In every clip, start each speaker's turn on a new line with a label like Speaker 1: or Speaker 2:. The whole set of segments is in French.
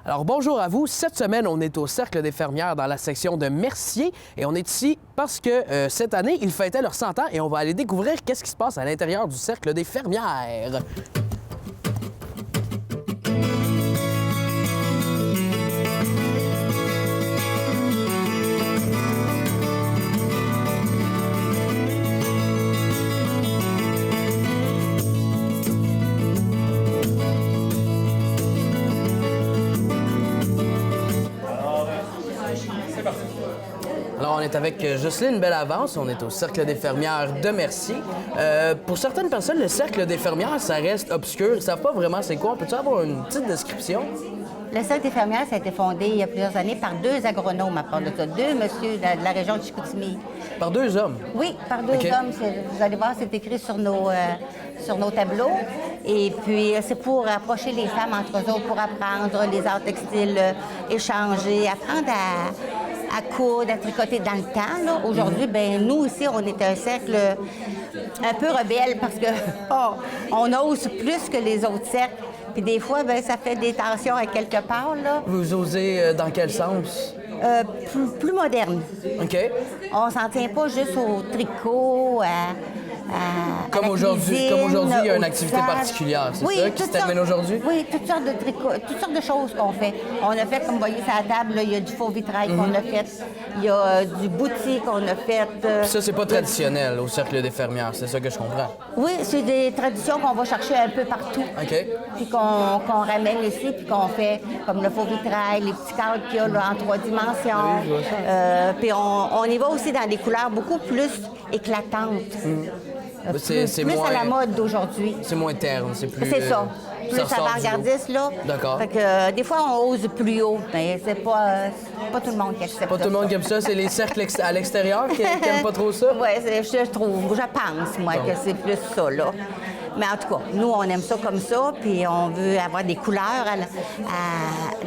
Speaker 1: Alors, bonjour à vous. Cette semaine, on est au Cercle des fermières dans la section de Mercier et on est ici parce que cette année, ils fêtaient leurs 100 ans et on va aller découvrir qu'est-ce qui se passe à l'intérieur du Cercle des fermières. Alors, on est avec Jocelyne Bellavance, on est au Cercle des fermières de Mercier. Pour certaines personnes, le Cercle des fermières, ça reste obscur. Ils ne savent pas vraiment c'est quoi. Peut-tu avoir une petite description?
Speaker 2: Le Cercle des fermières, ça a été fondé il y a plusieurs années par deux agronomes à part de ça, deux messieurs de la région de Chicoutimi.
Speaker 1: Par deux hommes?
Speaker 2: Oui, par deux hommes. Vous allez voir, c'est écrit sur nos tableaux. Et puis, c'est pour approcher les femmes entre eux autres, pour apprendre les arts textiles, échanger, apprendre à coudre, à tricoter dans le temps. Aujourd'hui, ben nous ici, on est un cercle un peu rebelle parce que on ose plus que les autres cercles. Puis des fois, ben ça fait des tensions à quelque part. Là.
Speaker 1: Vous osez dans quel sens?
Speaker 2: Plus moderne.
Speaker 1: OK.
Speaker 2: On s'en tient pas juste au tricot,
Speaker 1: Comme aujourd'hui, il y a une activité particulière, c'est ça qui se termine aujourd'hui?
Speaker 2: Oui, toutes sortes de tricots, toutes sortes de choses qu'on fait. On a fait, comme vous voyez sur la table, là, il y a du faux vitrail qu'on a fait, il y a du bouti qu'on a fait.
Speaker 1: Puis ça, c'est pas traditionnel au Cercle des fermières, c'est ça que je comprends?
Speaker 2: Oui, c'est des traditions qu'on va chercher un peu partout.
Speaker 1: OK.
Speaker 2: Puis qu'on ramène ici, puis qu'on fait comme le faux vitrail, les petits cadres qu'il y a là, en 3 dimensions.
Speaker 1: Oui, je vois ça.
Speaker 2: Puis on y va aussi dans des couleurs beaucoup plus éclatantes. Plus
Speaker 1: moins,
Speaker 2: à la mode d'aujourd'hui.
Speaker 1: C'est moins terne, c'est plus...
Speaker 2: C'est ça. Plus
Speaker 1: ça ressort du
Speaker 2: avant-gardiste, là.
Speaker 1: D'accord.
Speaker 2: Fait que des fois, on ose plus haut, mais c'est pas tout le monde qui accepte ça.
Speaker 1: Pas tout le monde qui aime ça, c'est les cercles à l'extérieur qui n'aiment pas trop ça?
Speaker 2: Oui, je pense, moi, que c'est plus ça, là. Mais en tout cas, nous, on aime ça comme ça, puis on veut avoir des couleurs,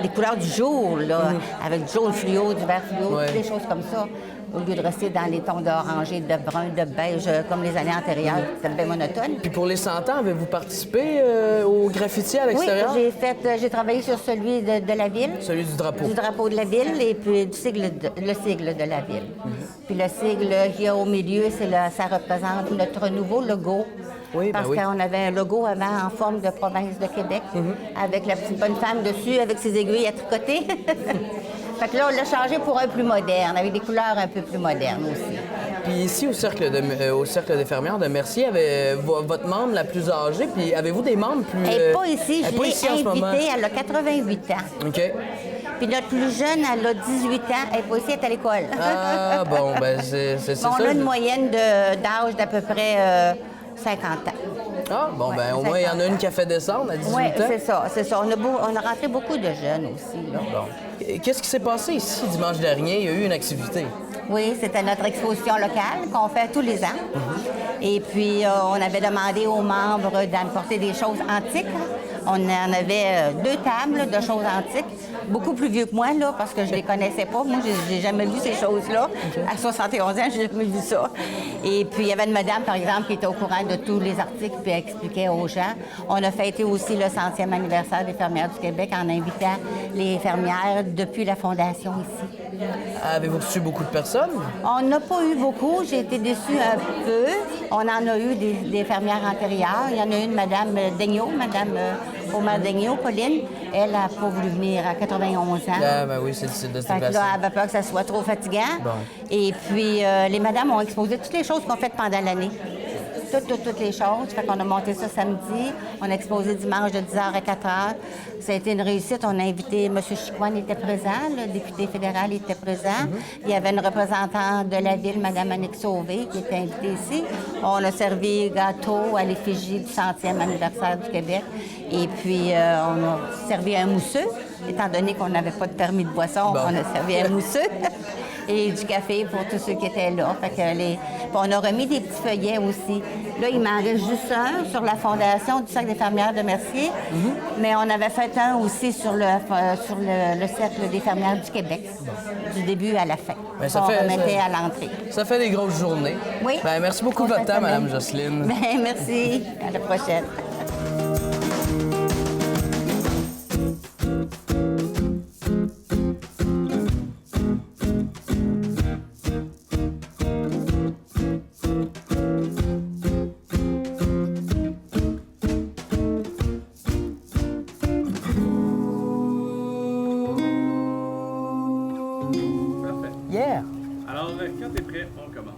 Speaker 2: des couleurs du jour, là, avec du jaune fluo, du vert fluo,
Speaker 1: Ouais.
Speaker 2: des choses comme ça, au lieu de rester dans les tons d'oranger, de brun, de beige, comme les années antérieures. C'était bien monotone.
Speaker 1: Puis pour les 100 ans, avez-vous participé au graffiti à
Speaker 2: Oui,
Speaker 1: l'extérieur?
Speaker 2: j'ai travaillé sur celui de la ville.
Speaker 1: Celui du drapeau.
Speaker 2: Du drapeau de la ville et puis le sigle de la ville. Puis le sigle qu'il y a au milieu, ça représente notre nouveau logo.
Speaker 1: Oui, ben
Speaker 2: parce
Speaker 1: oui.
Speaker 2: qu'on avait un logo avant en forme de province de Québec, avec la petite bonne femme dessus, avec ses aiguilles à tricoter. Fait que là, on l'a changé pour un plus moderne, avec des couleurs un peu plus modernes aussi.
Speaker 1: Puis ici, au Cercle des fermières de Mercier, votre membre la plus âgée, puis avez-vous des membres plus...
Speaker 2: Elle n'est pas ici,
Speaker 1: elle est
Speaker 2: je
Speaker 1: pas
Speaker 2: l'ai
Speaker 1: ici en ce moment.
Speaker 2: invitée, elle a 88 ans.
Speaker 1: OK.
Speaker 2: Puis notre plus jeune, elle a 18 ans, elle n'est pas ici, elle est à l'école.
Speaker 1: Ah, bon, ben c'est ça.
Speaker 2: On a une moyenne d'âge d'à peu près 50 ans.
Speaker 1: Ah, bon, ben au moins, il y en a une qui a fait descendre à 18
Speaker 2: Oui,
Speaker 1: ans.
Speaker 2: c'est ça. On a rentré beaucoup de jeunes aussi. Là.
Speaker 1: Bon. Qu'est-ce qui s'est passé ici dimanche dernier? Il y a eu une activité.
Speaker 2: Oui, c'était notre exposition locale qu'on fait tous les ans. Et puis, on avait demandé aux membres d'apporter des choses antiques. On en avait 2 tables de choses antiques, beaucoup plus vieux que moi, là, parce que je les connaissais pas. Moi, j'ai jamais vu ces choses-là. À 71 ans, j'ai jamais vu ça. Et puis, il y avait une madame, par exemple, qui était au courant de tous les articles puis elle expliquait aux gens. On a fêté aussi le 100e anniversaire des fermières du Québec en invitant les fermières depuis la fondation ici.
Speaker 1: Avez-vous reçu beaucoup de personnes?
Speaker 2: On n'a pas eu beaucoup. J'ai été déçue un peu. On en a eu des fermières antérieures. Il y en a une, Mme Daigneault, Mme Omer Daigneault, Pauline. Elle n'a pas voulu venir à 91 ans.
Speaker 1: Ah, ben oui, c'est de cette
Speaker 2: Fait que là, elle avait peur que ça soit trop fatigant.
Speaker 1: Bon.
Speaker 2: Et puis, les madames ont exposé toutes les choses qu'on fait pendant l'année. Toutes les choses. Fait qu'on a monté ça samedi. On a exposé dimanche de 10h à 4h. Ça a été une réussite. On a invité M. Chicoine était présent, le député fédéral était présent. Il y avait une représentante de la ville, Mme Annick Sauvé, qui était invitée ici. On a servi gâteau à l'effigie du 100e anniversaire du Québec. Et puis, on a servi un mousseux. Étant donné qu'on n'avait pas de permis de boisson, on a servi un mousseux. Et du café pour tous ceux qui étaient là. Fait que puis on a remis des petits feuillets aussi. Là, il m'en reste juste un sur la fondation du Cercle des fermières de Mercier, mais on avait fait un aussi sur le Cercle des fermières du Québec, du début à la fin.
Speaker 1: Ben, ça
Speaker 2: on
Speaker 1: fait-
Speaker 2: remettait
Speaker 1: ça-
Speaker 2: à l'entrée.
Speaker 1: Ça fait des grosses journées.
Speaker 2: Oui.
Speaker 1: Ben, merci beaucoup de votre temps, Mme Jocelyne.
Speaker 2: Ben, merci. À la prochaine.
Speaker 3: Quand t'es prêt, on commence.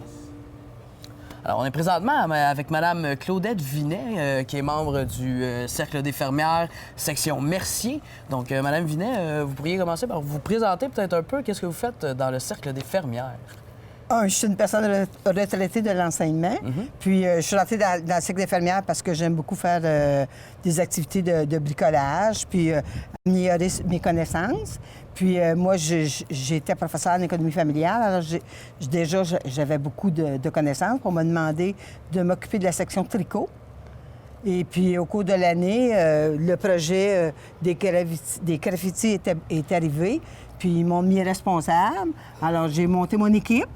Speaker 1: Alors, on est présentement avec Mme Claudette Vinet, qui est membre du Cercle des fermières, section Mercier. Donc, Mme Vinet, vous pourriez commencer par vous présenter peut-être un peu qu'est-ce que vous faites dans le Cercle des fermières.
Speaker 4: Je suis une personne retraitée de l'enseignement. Puis, je suis rentrée dans le cycle des fermières parce que j'aime beaucoup faire des activités de bricolage, puis améliorer mes connaissances. Puis, moi, j'étais professeure en économie familiale. Alors, déjà, j'avais beaucoup de connaissances. On m'a demandé de m'occuper de la section tricot. Et puis, au cours de l'année, le projet des graffitis est arrivé. Puis, ils m'ont mis responsable. Alors, j'ai monté mon équipe.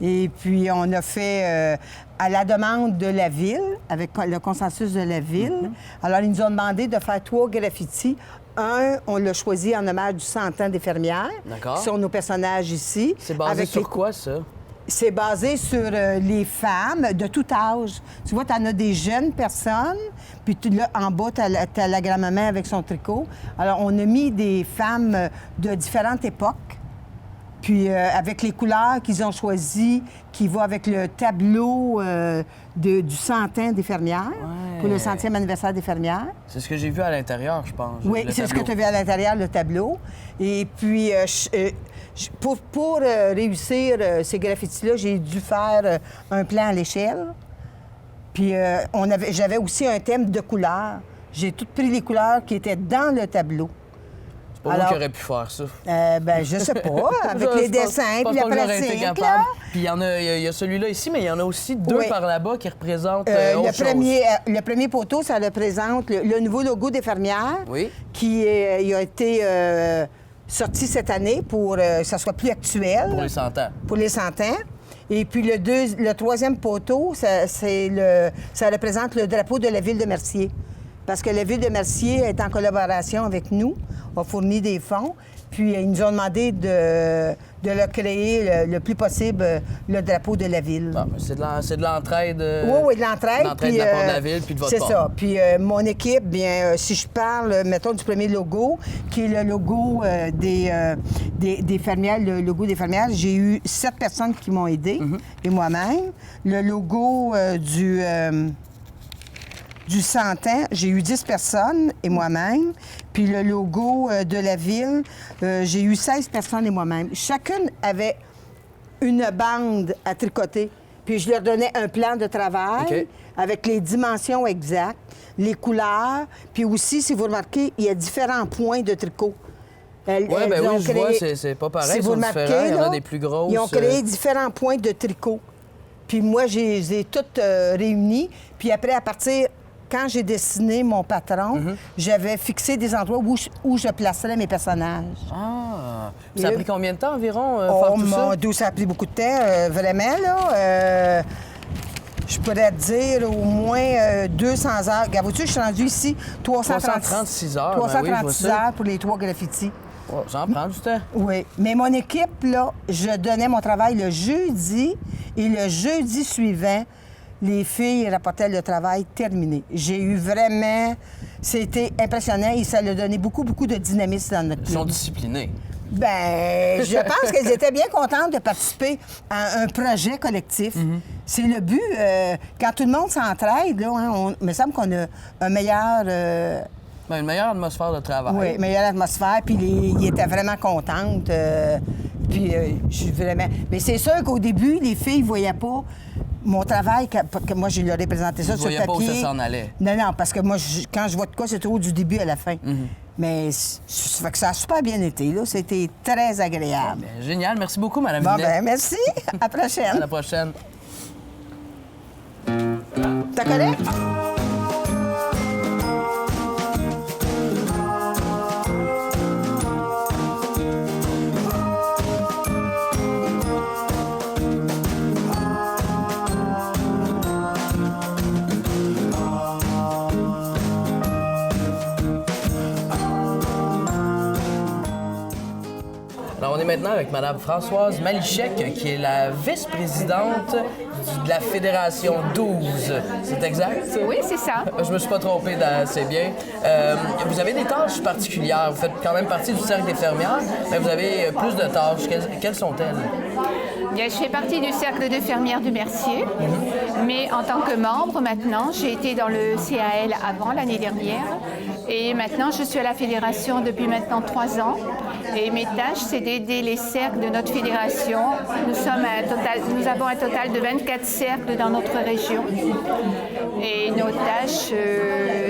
Speaker 4: Et puis, on a fait à la demande de la Ville, avec le consensus de la Ville. Alors, ils nous ont demandé de faire 3 graffitis. Un, on l'a choisi en hommage du 100 ans des fermières, qui sont nos personnages ici.
Speaker 1: C'est basé sur quoi, ça?
Speaker 4: C'est basé sur les femmes de tout âge. Tu vois, tu en as des jeunes personnes, puis là, en bas, tu as la grand-maman avec son tricot. Alors, on a mis des femmes de différentes époques. Puis avec les couleurs qu'ils ont choisies, qui vont avec le tableau du 100 ans des fermières, pour le 100e anniversaire des fermières.
Speaker 1: C'est ce que j'ai vu à l'intérieur, je pense.
Speaker 4: Oui, c'est ce que tu as vu à l'intérieur, le tableau. Et puis, pour réussir ces graffitis-là, j'ai dû faire un plan à l'échelle. Puis j'avais aussi un thème de couleurs. J'ai tout pris les couleurs qui étaient dans le tableau.
Speaker 1: C'est pas moi qui aurais pu faire ça.
Speaker 4: Ben, je sais pas, avec les dessins puis la pratique, là.
Speaker 1: Puis il y a celui-là ici, mais il y en a aussi 2 par là-bas qui représentent autre chose.
Speaker 4: Le premier poteau, ça représente le nouveau logo des fermières qui il a été sorti cette année pour que ça soit plus actuel.
Speaker 1: Pour les 100 ans.
Speaker 4: Pour les 100 ans. Et puis le troisième poteau, ça représente le drapeau de la ville de Mercier. Parce que la ville de Mercier est en collaboration avec nous, a fourni des fonds, puis ils nous ont demandé de leur créer le plus possible le drapeau de la ville.
Speaker 1: Bon, c'est de l'entraide.
Speaker 4: Oui, de l'entraide.
Speaker 1: L'entraide de la part de la ville puis de votre part.
Speaker 4: C'est ça. Puis mon équipe, bien, si je parle, mettons, du premier logo, qui est le logo des fermières, le logo des fermières, j'ai eu 7 personnes qui m'ont aidé, et moi-même. Le logo du 100 ans, j'ai eu 10 personnes et moi-même. Puis le logo de la ville, j'ai eu 16 personnes et moi-même. Chacune avait une bande à tricoter. Puis je leur donnais un plan de travail avec les dimensions exactes, les couleurs. Puis aussi, si vous remarquez, il y a différents points de tricot.
Speaker 1: Oui, je vois, c'est pas pareil, ils sont différents. Il y en a des plus grosses.
Speaker 4: Ils ont créé différents points de tricot. Puis moi, je les ai toutes réunies. Puis après, à partir... Quand j'ai dessiné mon patron, j'avais fixé des endroits où je placerais mes personnages.
Speaker 1: Ah! Ça a pris combien de temps environ,
Speaker 4: faire
Speaker 1: tout ça?
Speaker 4: Ça a pris beaucoup de temps, vraiment, là. Je pourrais te dire au moins 200 heures. Regarde, vois-tu, je suis rendue ici
Speaker 1: 336 heures.
Speaker 4: 336 heures pour les 3 graffitis.
Speaker 1: Oh, ça en prend du temps.
Speaker 4: Oui. Mais mon équipe, là, je donnais mon travail le jeudi et le jeudi suivant, les filles rapportaient le travail terminé. J'ai eu vraiment... C'était impressionnant et ça a donné beaucoup, beaucoup de dynamisme dans notre club.
Speaker 1: Ils sont disciplinés.
Speaker 4: Bien, je pense qu'elles étaient bien contentes de participer à un projet collectif. C'est le but. Quand tout le monde s'entraide, là, il me semble qu'on a un meilleur...
Speaker 1: Une meilleure atmosphère de travail.
Speaker 4: Oui, meilleure atmosphère. Puis ils étaient vraiment contentes. Puis je suis vraiment... Mais c'est sûr qu'au début, les filles ne voyaient pas mon travail, que moi, je leur ai présenté ça sur papier.
Speaker 1: Ils ne voyaient pas où ça s'en allait.
Speaker 4: Non, parce que moi, quand je vois de quoi, c'est toujours du début à la fin. Mais ça fait que ça a super bien été, là. C'était très agréable.
Speaker 1: Bien, génial. Merci beaucoup, Mme Vinet.
Speaker 4: Ben, merci. À la prochaine.
Speaker 1: À la prochaine.
Speaker 4: T'as connais?
Speaker 1: Alors, on est maintenant avec Mme Françoise Malichek, qui est la vice-présidente de la Fédération 12. C'est exact?
Speaker 3: Oui, c'est ça.
Speaker 1: Je me suis pas trompé, c'est bien. Vous avez des tâches particulières. Vous faites quand même partie du Cercle des fermières, mais vous avez plus de tâches. Quelles sont-elles?
Speaker 3: Bien, je fais partie du Cercle de fermières du Mercier, mais en tant que membre maintenant, j'ai été dans le CAL avant l'année dernière et maintenant je suis à la fédération depuis maintenant 3 ans. Et mes tâches, c'est d'aider les cercles de notre fédération. Nous avons un total de 24 cercles dans notre région. Et nos tâches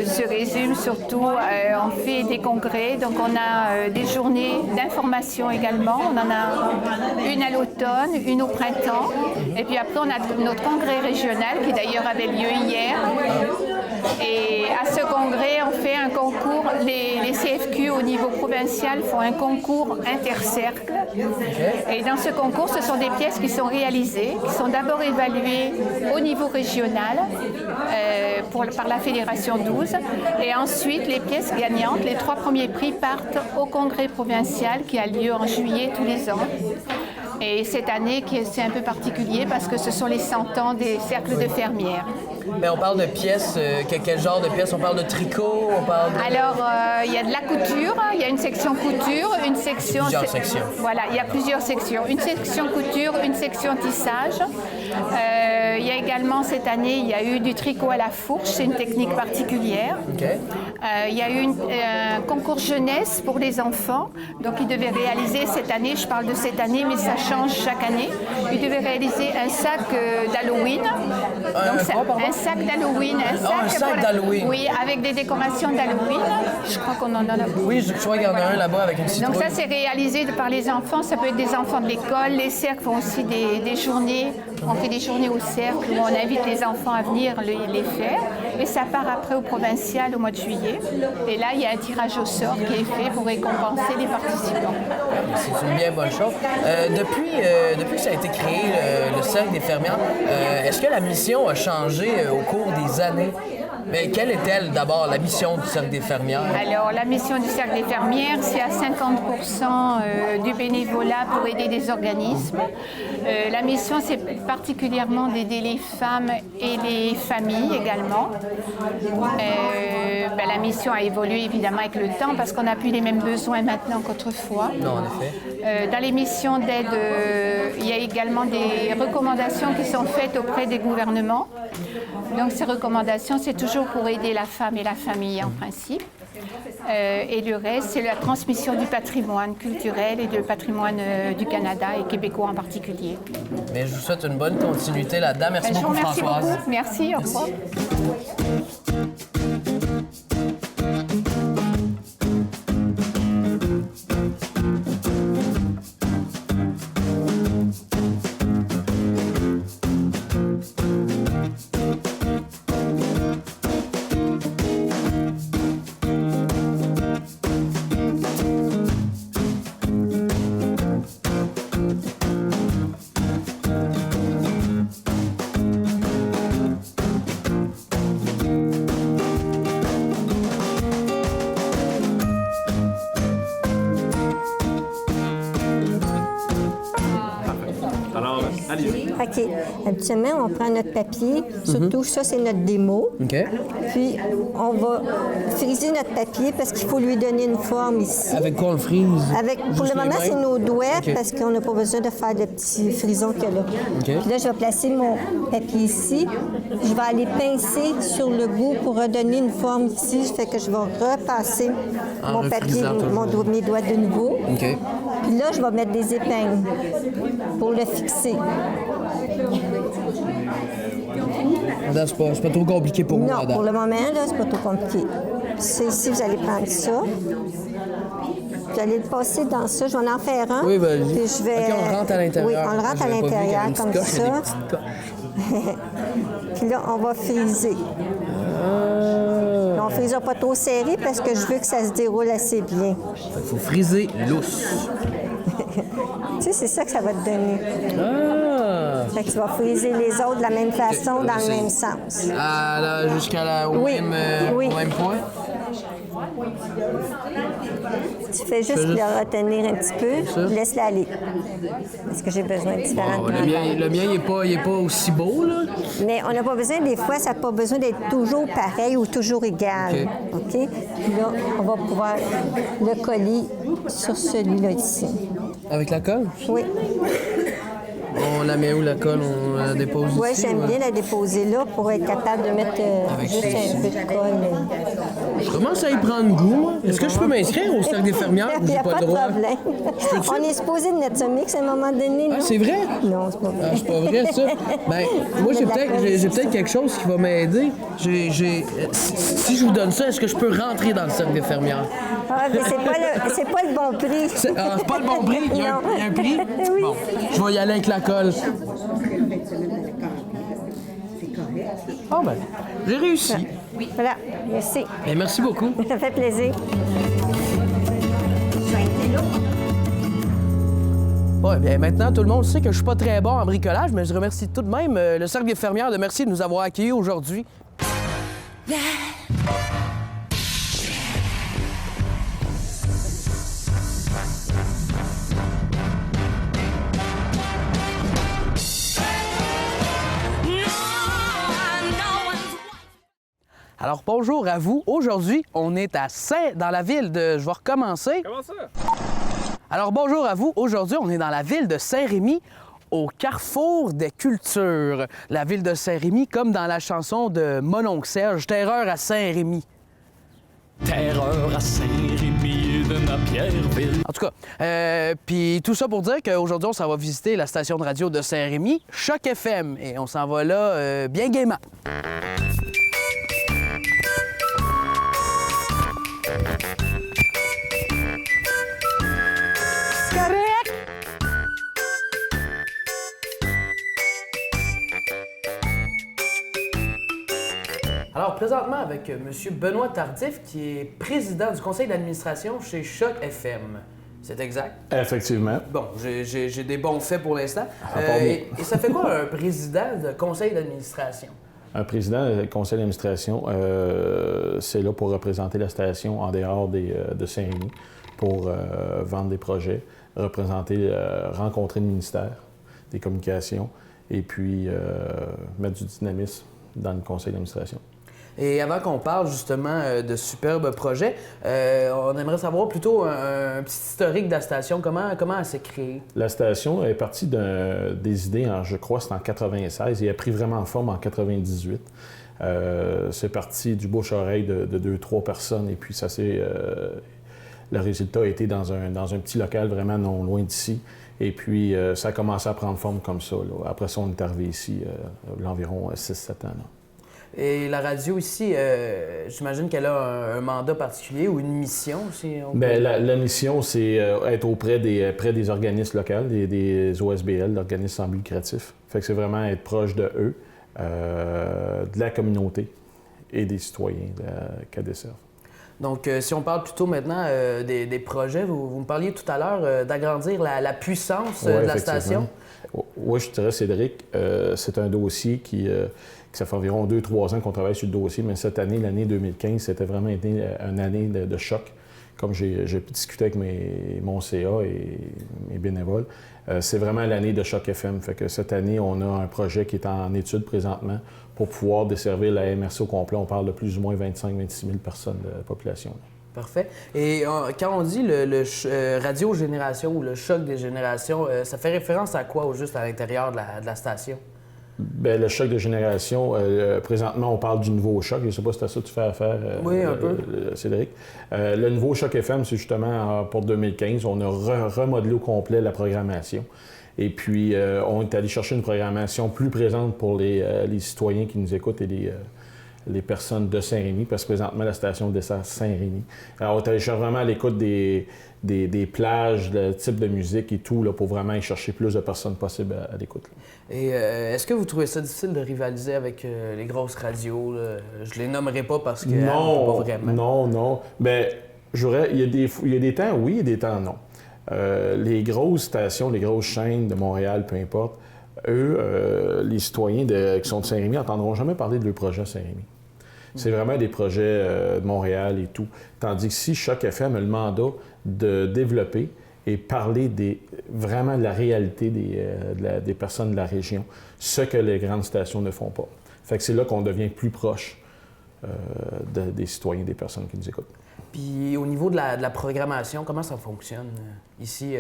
Speaker 3: se résument surtout, on fait des congrès, donc on a des journées d'information également. On en a une à l'automne, une au printemps. Et puis après, on a notre congrès régional qui d'ailleurs avait lieu hier. Et à ce congrès, on fait un concours. Les CFQ au niveau provincial font un concours intercercle. Et dans ce concours, ce sont des pièces qui sont réalisées, qui sont d'abord évaluées au niveau régional par la Fédération 12. Et ensuite, les pièces gagnantes, les 3 premiers prix partent au congrès provincial qui a lieu en juillet tous les ans. Et cette année, c'est un peu particulier parce que ce sont les 100 ans des cercles de fermières.
Speaker 1: Mais on parle de pièces, quel genre de pièces? On parle de tricot, on parle de...
Speaker 3: Alors, il y a de la couture, il y a une section couture, une section...
Speaker 1: Plusieurs sections.
Speaker 3: Voilà, il y a plusieurs sections. Une section couture, une section tissage. Il y a également, cette année, il y a eu du tricot à la fourche, c'est une technique particulière.
Speaker 1: Okay.
Speaker 3: Il y a eu un concours jeunesse pour les enfants, donc ils devaient réaliser cette année, je parle de cette année, mais ça change chaque année, ils devaient réaliser un sac d'Halloween. Un sac d'Halloween.
Speaker 1: Un sac d'Halloween.
Speaker 3: Oui, avec des décorations d'Halloween. Je crois qu'on en a.
Speaker 1: Oui, je crois qu'il y en a un là-bas avec une citrouille.
Speaker 3: Donc ça, c'est réalisé par les enfants. Ça peut être des enfants de l'école. Les cercles font aussi des journées. On fait des journées au cercle où on invite les enfants à venir les faire. Et ça part après au provincial au mois de juillet. Et là, il y a un tirage au sort qui est fait pour récompenser les participants.
Speaker 1: C'est une bien bonne chose. Depuis que ça a été créé, le Cercle des fermières, est-ce que la mission a changé au cours des années? Mais quelle est-elle d'abord, la mission du Cercle des fermières?
Speaker 3: Alors, la mission du Cercle des fermières, c'est à 50% du bénévolat pour aider des organismes. La mission, c'est particulièrement d'aider les femmes et les familles également. La mission a évolué évidemment avec le temps parce qu'on n'a plus les mêmes besoins maintenant qu'autrefois.
Speaker 1: Non, en effet.
Speaker 3: Dans les missions d'aide, il y a également des recommandations qui sont faites auprès des gouvernements. Donc ces recommandations, c'est toujours pour aider la femme et la famille en principe. Et le reste, c'est la transmission du patrimoine culturel et du patrimoine du Canada et québécois en particulier.
Speaker 1: Mais je vous souhaite une bonne continuité là-dedans. Merci beaucoup, Françoise.
Speaker 3: Je vous remercie beaucoup. Merci, au revoir.
Speaker 5: OK. Habituellement, on prend notre papier. Surtout, ça, c'est notre démo.
Speaker 1: OK.
Speaker 5: Puis, on va friser notre papier parce qu'il faut lui donner une forme ici.
Speaker 1: Avec quoi on le frise?
Speaker 5: Pour le moment, c'est nos doigts
Speaker 1: OK.
Speaker 5: parce qu'on n'a pas besoin de faire de petits frisons qu'il y a là.
Speaker 1: OK.
Speaker 5: Puis là, je vais placer mon papier ici. Je vais aller pincer sur le bout pour redonner une forme ici. Ça fait que je vais repasser mon papier, mes doigts de nouveau.
Speaker 1: OK.
Speaker 5: Puis là, je vais mettre des épingles pour le fixer.
Speaker 1: Là, c'est pas trop compliqué pour moi.
Speaker 5: Non, pour le moment, là, c'est pas trop compliqué. C'est ici, vous allez prendre ça. Vous allez le passer dans ça. Je vais en faire un.
Speaker 1: Oui, vas-y.
Speaker 5: Puis je vais...
Speaker 1: OK, on le rentre à l'intérieur.
Speaker 5: Oui, on le rentre à l'intérieur comme ça.
Speaker 1: Coche.
Speaker 5: Puis là, on va friser. On ne frisera pas trop serré parce que je veux que ça se déroule assez bien.
Speaker 1: Il faut friser lousse.
Speaker 5: Tu sais, c'est ça que ça va te donner.
Speaker 1: Ah!
Speaker 5: Fait que tu vas friser les autres de la même façon, dans le même sens.
Speaker 1: Jusqu'à au
Speaker 5: Oui.
Speaker 1: même point?
Speaker 5: Tu fais juste le retenir un petit peu, laisse-la aller. Parce que j'ai besoin de différentes
Speaker 1: Le mien, il est pas aussi beau, là.
Speaker 5: Mais on n'a pas besoin, des fois, ça n'a pas besoin d'être toujours pareil ou toujours égal. OK? Puis là, on va pouvoir le coller sur celui-là ici.
Speaker 1: Avec la colle?
Speaker 5: Oui.
Speaker 1: On la met où, la colle? On la dépose ici?
Speaker 5: Oui, j'aime bien la déposer là pour être capable de mettre juste un peu de colle.
Speaker 1: Je commence à y prendre goût, moi. Est-ce que je peux m'inscrire au cercle des fermières?
Speaker 5: Il n'y a
Speaker 1: J'ai
Speaker 5: pas
Speaker 1: le
Speaker 5: de
Speaker 1: droit?
Speaker 5: problème. On est supposé de mettre ce mix à un moment donné.
Speaker 1: Ah, c'est vrai?
Speaker 5: Non, c'est pas vrai.
Speaker 1: Ah, c'est pas vrai, ça. Ben, moi, j'ai peut-être quelque chose qui va m'aider. Si je vous donne ça, est-ce que je peux rentrer dans le cercle des fermières?
Speaker 5: Ah, mais c'est pas le bon prix.
Speaker 1: C'est pas le bon prix? Il y a un prix?
Speaker 5: Oui.
Speaker 1: Bon, je vais y aller avec la colle. Ah ben, j'ai réussi.
Speaker 5: Voilà, merci.
Speaker 1: Et merci beaucoup.
Speaker 5: Ça fait plaisir.
Speaker 1: Ouais, bien maintenant, tout le monde sait que je suis pas très bon en bricolage, mais je remercie tout de même le Cercle des fermières de merci de nous avoir accueillis aujourd'hui. Alors, bonjour à vous. Aujourd'hui, on est à dans la ville de... Je vais recommencer.
Speaker 6: Comment ça?
Speaker 1: Alors, bonjour à vous. Aujourd'hui, on est dans la ville de Saint-Rémy, au carrefour des cultures. La ville de Saint-Rémy, comme dans la chanson de Mon oncle Serge, Terreur à Saint-Rémy.
Speaker 6: Terreur à Saint-Rémy de ma Pierreville.
Speaker 1: En tout cas, puis tout ça pour dire qu'aujourd'hui, on s'en va visiter la station de radio de Saint-Rémy, Choc FM. Et on s'en va là bien gaiement. Alors, présentement, avec M. Benoît Tardif, qui est président du conseil d'administration chez Choc FM. C'est exact?
Speaker 7: Effectivement.
Speaker 1: Bon, j'ai des bons faits pour l'instant.
Speaker 7: Et
Speaker 1: ça fait quoi un président de conseil d'administration?
Speaker 7: Un président du conseil d'administration, c'est là pour représenter la station en dehors de Saint-Rémy, pour vendre des projets, rencontrer le ministère des Communications et puis mettre du dynamisme dans le conseil d'administration.
Speaker 1: Et avant qu'on parle justement de superbes projets, on aimerait savoir plutôt un petit historique de la station. Comment elle s'est créée? La
Speaker 7: station est partie des idées, je crois, c'est en 96 et a pris vraiment forme en 98. C'est parti du bouche-oreille de 2-3 personnes et puis ça s'est... le résultat a été dans un petit local vraiment non loin d'ici. Et puis, ça a commencé à prendre forme comme ça. Là. Après ça, on est arrivé ici, l'environ 6-7 ans. Là.
Speaker 1: Et la radio ici, j'imagine qu'elle a un mandat particulier ou une mission, si on peut...
Speaker 7: Bien, la mission, c'est être auprès des organismes locaux, des OSBL, l'organisme sans but lucratif. Fait que c'est vraiment être proche de eux, de la communauté et des citoyens qu'elle dessert. Donc,
Speaker 1: si on parle plutôt maintenant des projets, vous me parliez tout à l'heure d'agrandir la puissance de la station.
Speaker 7: Oui, je dirais, Cédric, c'est un dossier qui ça fait environ 2-3 ans qu'on travaille sur le dossier, mais cette année, l'année 2015, c'était vraiment une année de choc. Comme j'ai pu discuter avec mon CA et mes bénévoles, c'est vraiment l'année de Choc FM. Fait que cette année, on a un projet qui est en étude présentement pour pouvoir desservir la MRC au complet. On parle de plus ou moins 25-26 000 personnes de population.
Speaker 1: Parfait. Et quand on dit radio-génération ou le choc des générations, ça fait référence à quoi au juste à l'intérieur de la station?
Speaker 7: Bien, le choc de génération, présentement, on parle du nouveau choc. Je ne sais pas si c'est à ça que tu fais affaire,
Speaker 1: oui, un peu.
Speaker 7: Cédric. Le nouveau Choc FM, c'est justement pour 2015. On a remodelé au complet la programmation. Et puis, on est allé chercher une programmation plus présente pour les citoyens qui nous écoutent et les personnes de Saint-Rémy, parce que présentement, la station dessert Saint-Rémy. Alors, on est allé chercher vraiment à l'écoute des plages, le type de musique et tout, là, pour vraiment y chercher plus de personnes possibles à l'écoute.
Speaker 1: Et est-ce que vous trouvez ça difficile de rivaliser avec les grosses radios? Là? Je les nommerai pas parce que
Speaker 7: non,
Speaker 1: pas vraiment.
Speaker 7: Non. Bien, il y a des temps oui et des temps non. Les grosses stations, les grosses chaînes de Montréal, peu importe, eux, les citoyens qui sont de Saint-Rémy n'entendront jamais parler de leur projet à Saint-Rémy. C'est vraiment des projets de Montréal et tout. Tandis que si Choc FM a le mandat de développer et parler vraiment de la réalité des personnes de la région, ce que les grandes stations ne font pas. Fait que c'est là qu'on devient plus proche des citoyens, des personnes qui nous écoutent.
Speaker 1: Puis au niveau de la programmation, comment ça fonctionne ici?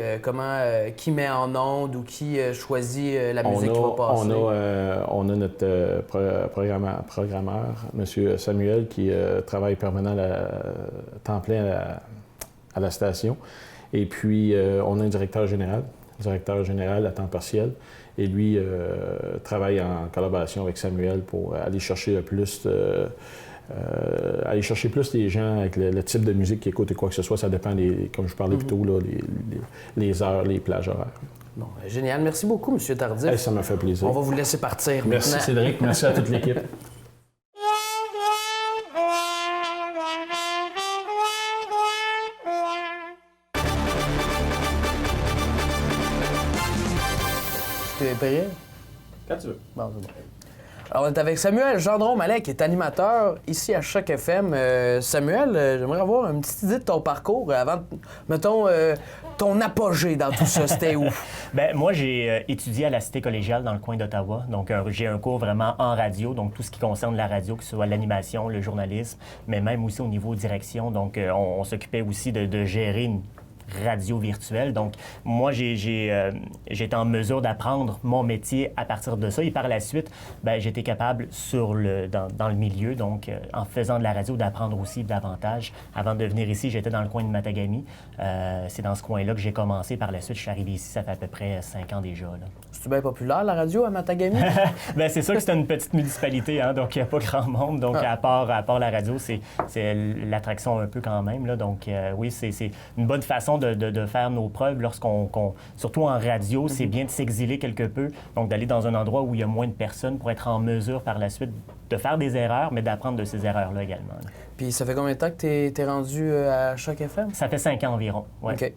Speaker 1: Qui met en onde ou qui choisit la musique qui va passer?
Speaker 7: On a notre programmeur, M. Samuel, qui travaille permanent temps plein à la station. Et puis, on a un directeur général à temps partiel. Et lui travaille en collaboration avec Samuel pour aller chercher plus les gens avec le type de musique qu'ils écoutent et quoi que ce soit. Ça dépend, comme je parlais plus tôt, là, les heures, les plages horaires.
Speaker 1: Bon, génial. Merci beaucoup, M. Tardif.
Speaker 7: Hey, ça m'a fait plaisir.
Speaker 1: On va vous laisser partir.
Speaker 7: Merci,
Speaker 1: maintenant.
Speaker 7: Cédric. Merci à toute l'équipe.
Speaker 1: Tu es prêt?
Speaker 7: Quand tu veux.
Speaker 1: Bon, c'est bon. Alors, on est avec Samuel Gendron-Mallet, qui est animateur ici à Choc FM. Samuel, j'aimerais avoir une petite idée de ton parcours avant, mettons, ton apogée dans tout ça. C'était où?
Speaker 8: Bien, moi, j'ai étudié à la Cité collégiale dans le coin d'Ottawa. Donc, j'ai un cours vraiment en radio, donc tout ce qui concerne la radio, que ce soit l'animation, le journalisme, mais même aussi au niveau direction. Donc, on s'occupait aussi de gérer une radio virtuelle. Donc, moi, j'ai été en mesure d'apprendre mon métier à partir de ça. Et par la suite, bien, j'étais capable dans le milieu, donc en faisant de la radio, d'apprendre aussi davantage. Avant de venir ici, j'étais dans le coin de Matagami. C'est dans ce coin-là que j'ai commencé. Par la suite, je suis arrivé ici, ça fait à peu près 5 ans déjà.
Speaker 1: C'est bien populaire, la radio, à Matagami?
Speaker 8: Bien, c'est sûr que c'est une petite municipalité, hein, donc il n'y a pas grand monde. Donc, à part la radio, c'est l'attraction un peu quand même. Là. Donc, oui, c'est une bonne façon de faire nos preuves surtout en radio, c'est bien de s'exiler quelque peu, donc d'aller dans un endroit où il y a moins de personnes pour être en mesure par la suite de faire des erreurs, mais d'apprendre de ces erreurs-là également. Là.
Speaker 1: Puis ça fait combien de temps que tu es rendu à Choc FM?
Speaker 8: Ça fait 5 ans environ, oui.
Speaker 1: OK.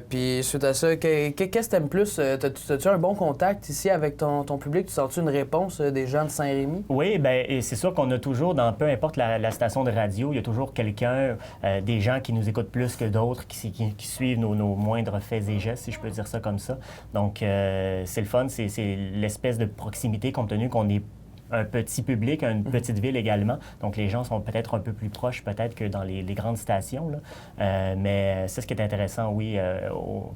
Speaker 1: Puis suite à ça, qu'est-ce que t'aimes plus? As-tu un bon contact ici avec ton public? Tu sens-tu une réponse des gens de Saint-Rémy?
Speaker 8: Oui, bien, et c'est sûr qu'on a toujours, dans peu importe la station de radio, il y a toujours quelqu'un, des gens qui nous écoutent plus que d'autres, qui suivent nos moindres faits et gestes, si je peux dire ça comme ça. Donc, c'est le fun, c'est l'espèce de proximité, compte tenu qu'on est un petit public, une petite ville également. Donc, les gens sont peut-être un peu plus proches, peut-être, que dans les grandes stations. Là. Mais c'est ce qui est intéressant, oui,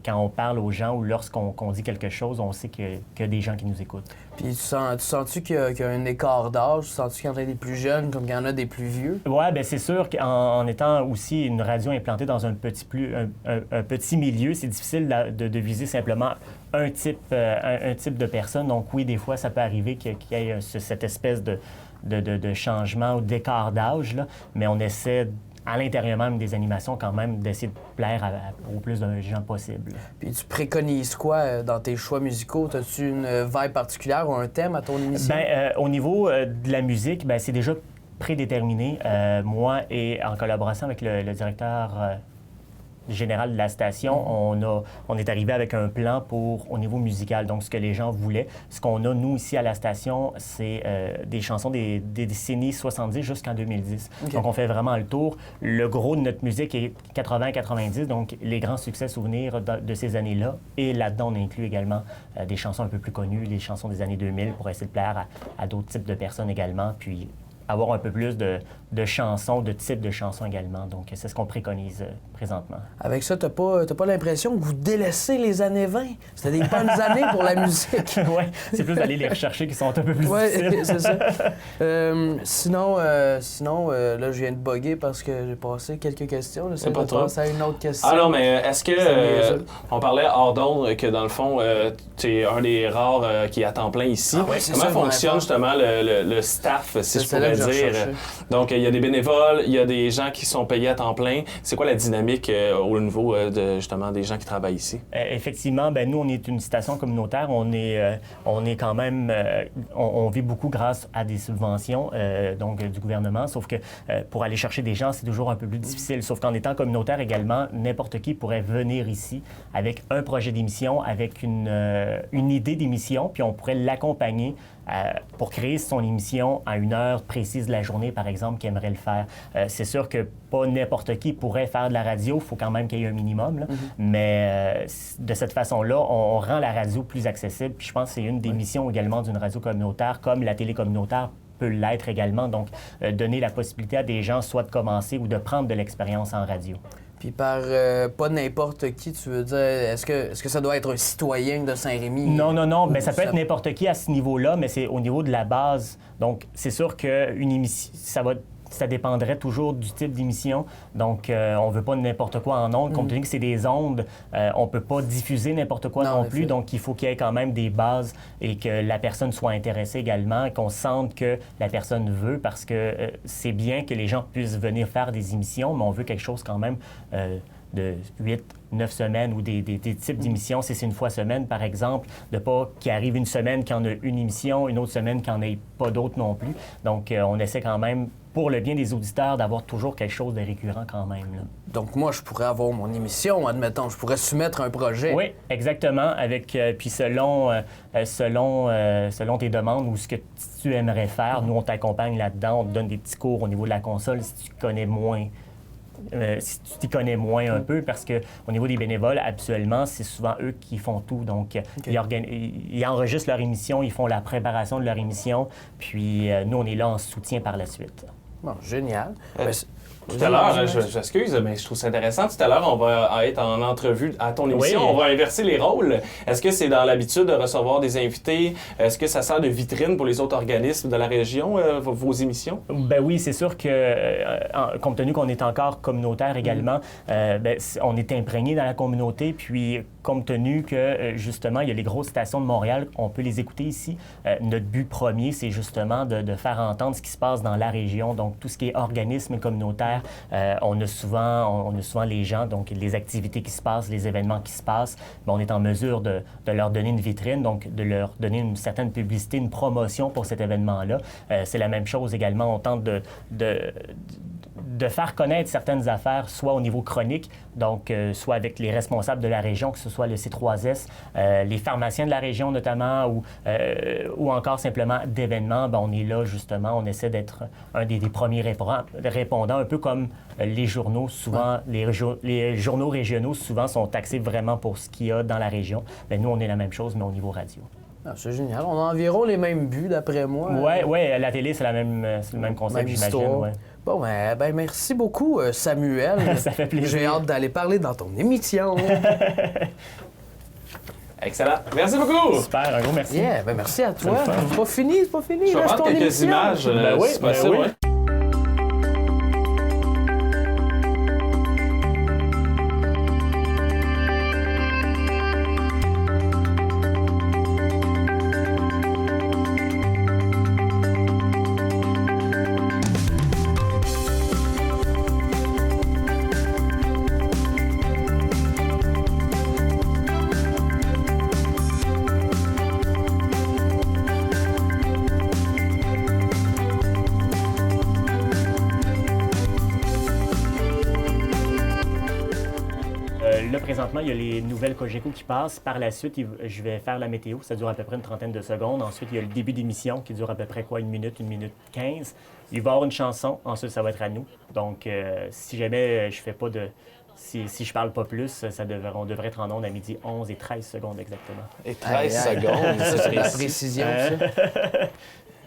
Speaker 8: quand on parle aux gens ou lorsqu'on dit quelque chose, on sait qu'il y a des gens qui nous écoutent.
Speaker 1: Puis, tu sens-tu qu'il y a un écart d'âge? Tu sens-tu qu'il y en a des plus jeunes comme qu'il y en a des plus vieux?
Speaker 8: Oui, bien, c'est sûr qu'en étant aussi une radio implantée dans un petit milieu, c'est difficile de viser simplement un type de personne. Donc oui, des fois, ça peut arriver qu'il y ait cette espèce de changement ou d'écart d'âge, là, mais on essaie, à l'intérieur même des animations, quand même, d'essayer de plaire au plus de gens possible.
Speaker 1: Puis tu préconises quoi dans tes choix musicaux? As-tu une vibe particulière ou un thème à ton émission?
Speaker 8: Bien, au niveau de la musique, bien, c'est déjà prédéterminé. Moi, et en collaboration avec le directeur général de la station, on est arrivé avec un plan au niveau musical, donc ce que les gens voulaient. Ce qu'on a, nous, ici à la station, c'est des chansons des décennies 70 jusqu'en 2010. Okay. Donc, on fait vraiment le tour. Le gros de notre musique est 80-90, donc les grands succès souvenirs de ces années-là. Et là-dedans, on inclut également des chansons un peu plus connues, les chansons des années 2000, pour essayer de plaire à d'autres types de personnes également, puis avoir un peu plus de chansons, de types de chansons également. Donc, c'est ce qu'on préconise présentement.
Speaker 1: Avec ça, t'as pas l'impression que vous délaissez les années 20? C'était des bonnes années pour la musique.
Speaker 8: Oui, c'est plus d'aller les rechercher qui sont un peu plus difficiles.
Speaker 1: Oui, c'est ça. Sinon, là, je viens de bugger parce que j'ai passé quelques questions. J'essaie de passer à une autre question.
Speaker 9: Ah non, mais est-ce que... on parlait hors d'onde que, dans le fond, tu es un des rares qui est à temps plein ici. Ah, ouais, comment fonctionne justement le staff, si je pourrais dire? Donc, il y a des bénévoles, il y a des gens qui sont payés à temps plein. C'est quoi la dynamique au niveau justement des gens qui travaillent ici?
Speaker 8: Effectivement, ben nous, on est une station communautaire. On est quand même... on vit beaucoup grâce à des subventions donc du gouvernement, sauf que pour aller chercher des gens, c'est toujours un peu plus difficile. Sauf qu'en étant communautaire également, n'importe qui pourrait venir ici avec un projet d'émission, avec une idée d'émission, puis on pourrait l'accompagner pour créer son émission à une heure précise de la journée, par exemple, qui aimerait le faire. C'est sûr que pas n'importe qui pourrait faire de la radio, il faut quand même qu'il y ait un minimum, là. Mais de cette façon-là, on rend la radio plus accessible. Puis je pense que c'est une des missions également d'une radio communautaire, comme la télé communautaire peut l'être également. Donc, donner la possibilité à des gens soit de commencer ou de prendre de l'expérience en radio.
Speaker 1: Puis par pas n'importe qui, tu veux dire, est-ce que ça doit être un citoyen de Saint-Rémy?
Speaker 8: Non. Mais ça peut être n'importe qui à ce niveau-là, mais c'est au niveau de la base. Donc, c'est sûr qu'une émission, ça dépendrait toujours du type d'émission. Donc, on ne veut pas n'importe quoi en ondes. Compte tenu que c'est des ondes, on ne peut pas diffuser n'importe quoi non plus. Donc, il faut qu'il y ait quand même des bases et que la personne soit intéressée également, qu'on sente que la personne veut, parce que c'est bien que les gens puissent venir faire des émissions, mais on veut quelque chose quand même de 8-9 semaines ou des types d'émissions. Si c'est une fois semaine, par exemple, de pas qu'il arrive une semaine qu'il y en a une émission, une autre semaine qu'il n'y en ait pas d'autres non plus. Donc, on essaie quand même, pour le bien des auditeurs, d'avoir toujours quelque chose de récurrent quand même, là.
Speaker 1: Donc, moi, je pourrais avoir mon émission, admettons, je pourrais soumettre un projet.
Speaker 8: Oui, exactement. Avec, puis selon tes demandes ou ce que tu aimerais faire, nous, on t'accompagne là-dedans, on te donne des petits cours au niveau de la console si tu connais moins. Si tu t'y connais moins un peu, parce qu'au niveau des bénévoles, habituellement, c'est souvent eux qui font tout. Donc, ils enregistrent leur émission, ils font la préparation de leur émission, puis nous, on est là en soutien par la suite.
Speaker 1: Bon, génial.
Speaker 9: Tout à l'heure, j'excuse, mais je trouve ça intéressant. Tout à l'heure, on va être en entrevue à ton émission.
Speaker 8: Oui.
Speaker 9: On va inverser les rôles. Est-ce que c'est dans l'habitude de recevoir des invités? Est-ce que ça sert de vitrine pour les autres organismes de la région, vos émissions?
Speaker 8: Ben oui, c'est sûr que, compte tenu qu'on est encore communautaire également, on est imprégné dans la communauté. Puis, compte tenu que, justement, il y a les grosses stations de Montréal, on peut les écouter ici. Notre but premier, c'est justement de faire entendre ce qui se passe dans la région. Donc, tout ce qui est organisme communautaire, on a souvent les gens, donc les activités qui se passent, les événements qui se passent. On est en mesure de leur donner une vitrine, donc de leur donner une certaine publicité, une promotion pour cet événement-là. C'est la même chose également. On tente de faire connaître certaines affaires, soit au niveau chronique, donc soit avec les responsables de la région, que ce soit le C3S, les pharmaciens de la région notamment, ou encore simplement d'événements. Ben, on est là justement, on essaie d'être un des premiers répondants, un peu comme les journaux. Souvent, les journaux régionaux souvent sont axés vraiment pour ce qu'il y a dans la région. Ben, nous, on est la même chose, mais au niveau radio.
Speaker 1: Ah, c'est génial. On a environ les mêmes buts, d'après moi.
Speaker 8: Oui, la télé, c'est le même concept, j'imagine. Ouais.
Speaker 1: Bon, ben merci beaucoup, Samuel.
Speaker 8: Ça fait plaisir.
Speaker 1: J'ai hâte d'aller parler dans ton émission.
Speaker 9: Excellent. Merci beaucoup.
Speaker 8: Super, un gros merci.
Speaker 1: Yeah, ben merci à toi. C'est pas fini.
Speaker 9: Je vais prendre quelques images, si possible.
Speaker 8: Oui. Là, présentement, il y a les nouvelles Cogeco qui passent. Par la suite, je vais faire la météo. Ça dure à peu près une trentaine de secondes. Ensuite, il y a le début d'émission qui dure à peu près 1 minute 15. Il va y avoir une chanson. Ensuite, ça va être à nous. Donc, si jamais je fais pas de... Si je parle pas plus, on devrait être en ondes à 12h11 et 13 secondes exactement.
Speaker 9: Et 13 secondes,
Speaker 1: c'est la précision, ça.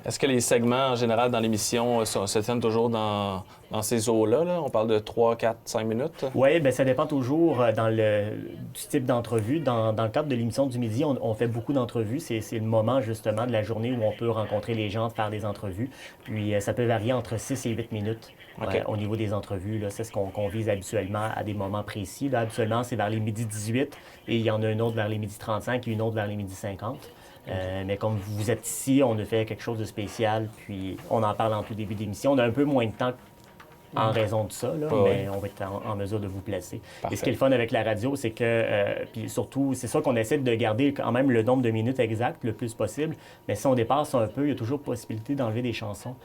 Speaker 9: Est-ce que les segments, en général, dans l'émission, se tiennent toujours dans ces eaux-là? Là? On parle de 3, 4, 5 minutes?
Speaker 8: Oui, bien, ça dépend toujours du type d'entrevue. Dans le cadre de l'émission du midi, on fait beaucoup d'entrevues. C'est le moment, justement, de la journée où on peut rencontrer les gens, faire des entrevues. Puis, ça peut varier entre 6 et 8 minutes.
Speaker 9: Okay.
Speaker 8: Au niveau des entrevues, là, c'est ce qu'on vise habituellement à des moments précis. Là, habituellement, c'est vers les midi 18 et il y en a une autre vers les midi 35 et une autre vers les midi 50. Mais comme vous êtes ici, on a fait quelque chose de spécial, puis on en parle en tout début d'émission. On a un peu moins de temps en raison de ça, là, mais on va être en mesure de vous placer. Parfait. Et ce qui est le fun avec la radio, c'est que, puis surtout, c'est ça qu'on essaie de garder quand même le nombre de minutes exact le plus possible, mais si on dépasse un peu, il y a toujours possibilité d'enlever des chansons,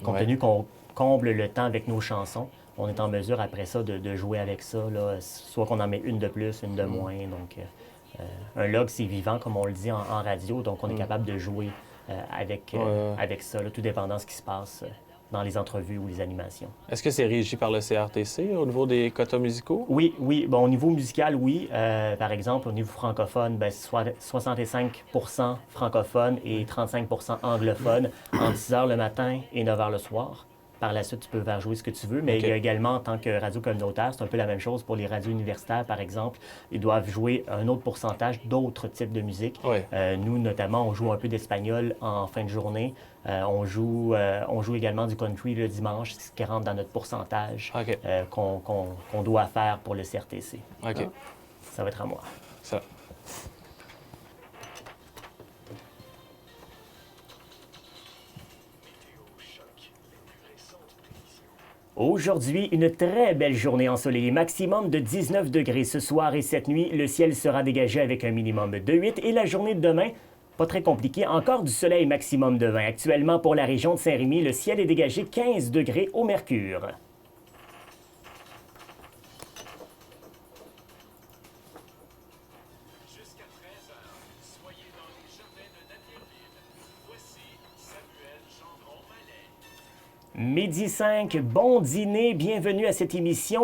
Speaker 8: compte tenu qu'on comble le temps avec nos chansons. On est en mesure après ça de jouer avec ça, là, soit qu'on en met une de plus, une de moins, donc... un log, c'est vivant, comme on le dit en radio, donc on est capable de jouer avec ça, là, tout dépendant de ce qui se passe dans les entrevues ou les animations.
Speaker 9: Est-ce que c'est régi par le CRTC au niveau des quotas musicaux?
Speaker 8: Oui. Bon, au niveau musical, oui. Par exemple, au niveau francophone, ben, 65 francophones et 35 anglophones entre 10 h le matin et 9 h le soir. Par la suite, tu peux faire jouer ce que tu veux, mais il y a également, en tant que radio communautaire, c'est un peu la même chose pour les radios universitaires, par exemple. Ils doivent jouer un autre pourcentage d'autres types de musique.
Speaker 9: Oui.
Speaker 8: Nous, notamment, on joue un peu d'espagnol en fin de journée. On joue également du country le dimanche, ce qui rentre dans notre pourcentage qu'on doit faire pour le CRTC.
Speaker 9: OK.
Speaker 8: Ça va être à moi.
Speaker 9: Ça.
Speaker 8: Aujourd'hui, une très belle journée ensoleillée, maximum de 19 degrés ce soir et cette nuit. Le ciel sera dégagé avec un minimum de 8 et la journée de demain, pas très compliquée, encore du soleil maximum de 20. Actuellement, pour la région de Saint-Rémy, le ciel est dégagé 15 degrés au mercure.
Speaker 6: Jusqu'à 13h, soyez dans les jardins de Natierville. Voici Samuel Gendron-Mallet.
Speaker 8: Midi 5, bon dîner, bienvenue à cette édition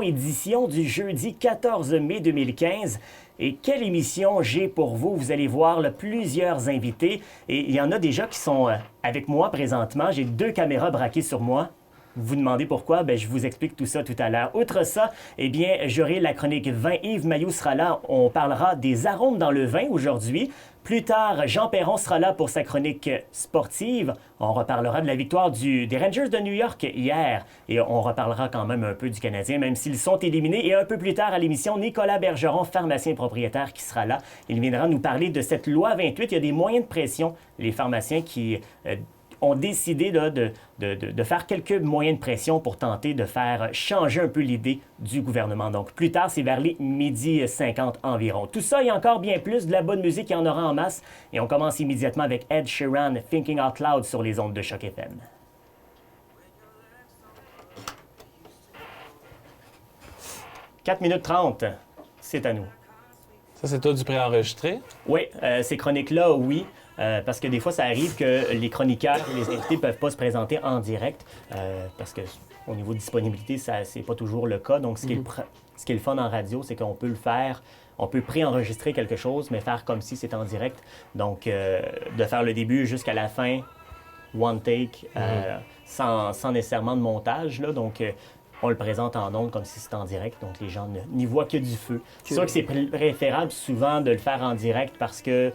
Speaker 8: du jeudi 14 mai 2015. Et quelle émission j'ai pour vous? Vous allez voir là, plusieurs invités. Et il y en a déjà qui sont avec moi présentement. J'ai 2 caméras braquées sur moi. Vous vous demandez pourquoi? Bien, je vous explique tout ça tout à l'heure. Outre ça, eh bien, j'aurai la chronique vin. Yves Mailloux sera là. On parlera des arômes dans le vin aujourd'hui. Plus tard, Jean Perron sera là pour sa chronique sportive. On reparlera de la victoire des Rangers de New York hier. Et on reparlera quand même un peu du Canadien, même s'ils sont éliminés. Et un peu plus tard à l'émission, Nicolas Bergeron, pharmacien propriétaire, qui sera là. Il viendra nous parler de cette loi 28. Il y a des moyens de pression. Les pharmaciens qui ont décidé là, de faire quelques moyens de pression pour tenter de faire changer un peu l'idée du gouvernement. Donc, plus tard, c'est vers les 12h50 environ. Tout ça et encore bien plus, de la bonne musique, il y en aura en masse. Et on commence immédiatement avec Ed Sheeran, Thinking Out Loud sur les ondes de Choc FM. « 4 minutes 30, c'est à nous. »
Speaker 9: Ça, c'est toi du préenregistré?
Speaker 8: Oui, ces chroniques-là, oui. Parce que des fois, ça arrive que les chroniqueurs et les invités ne peuvent pas se présenter en direct parce qu'au niveau de disponibilité, c'est pas toujours le cas. Donc, ce qui est le fun en radio, c'est qu'on peut le faire, on peut préenregistrer quelque chose, mais faire comme si c'était en direct. Donc, de faire le début jusqu'à la fin, one take, sans nécessairement de montage. Là, donc, on le présente en ondes comme si c'était en direct, donc les gens n'y voient que du feu. C'est sûr que c'est préférable souvent de le faire en direct parce que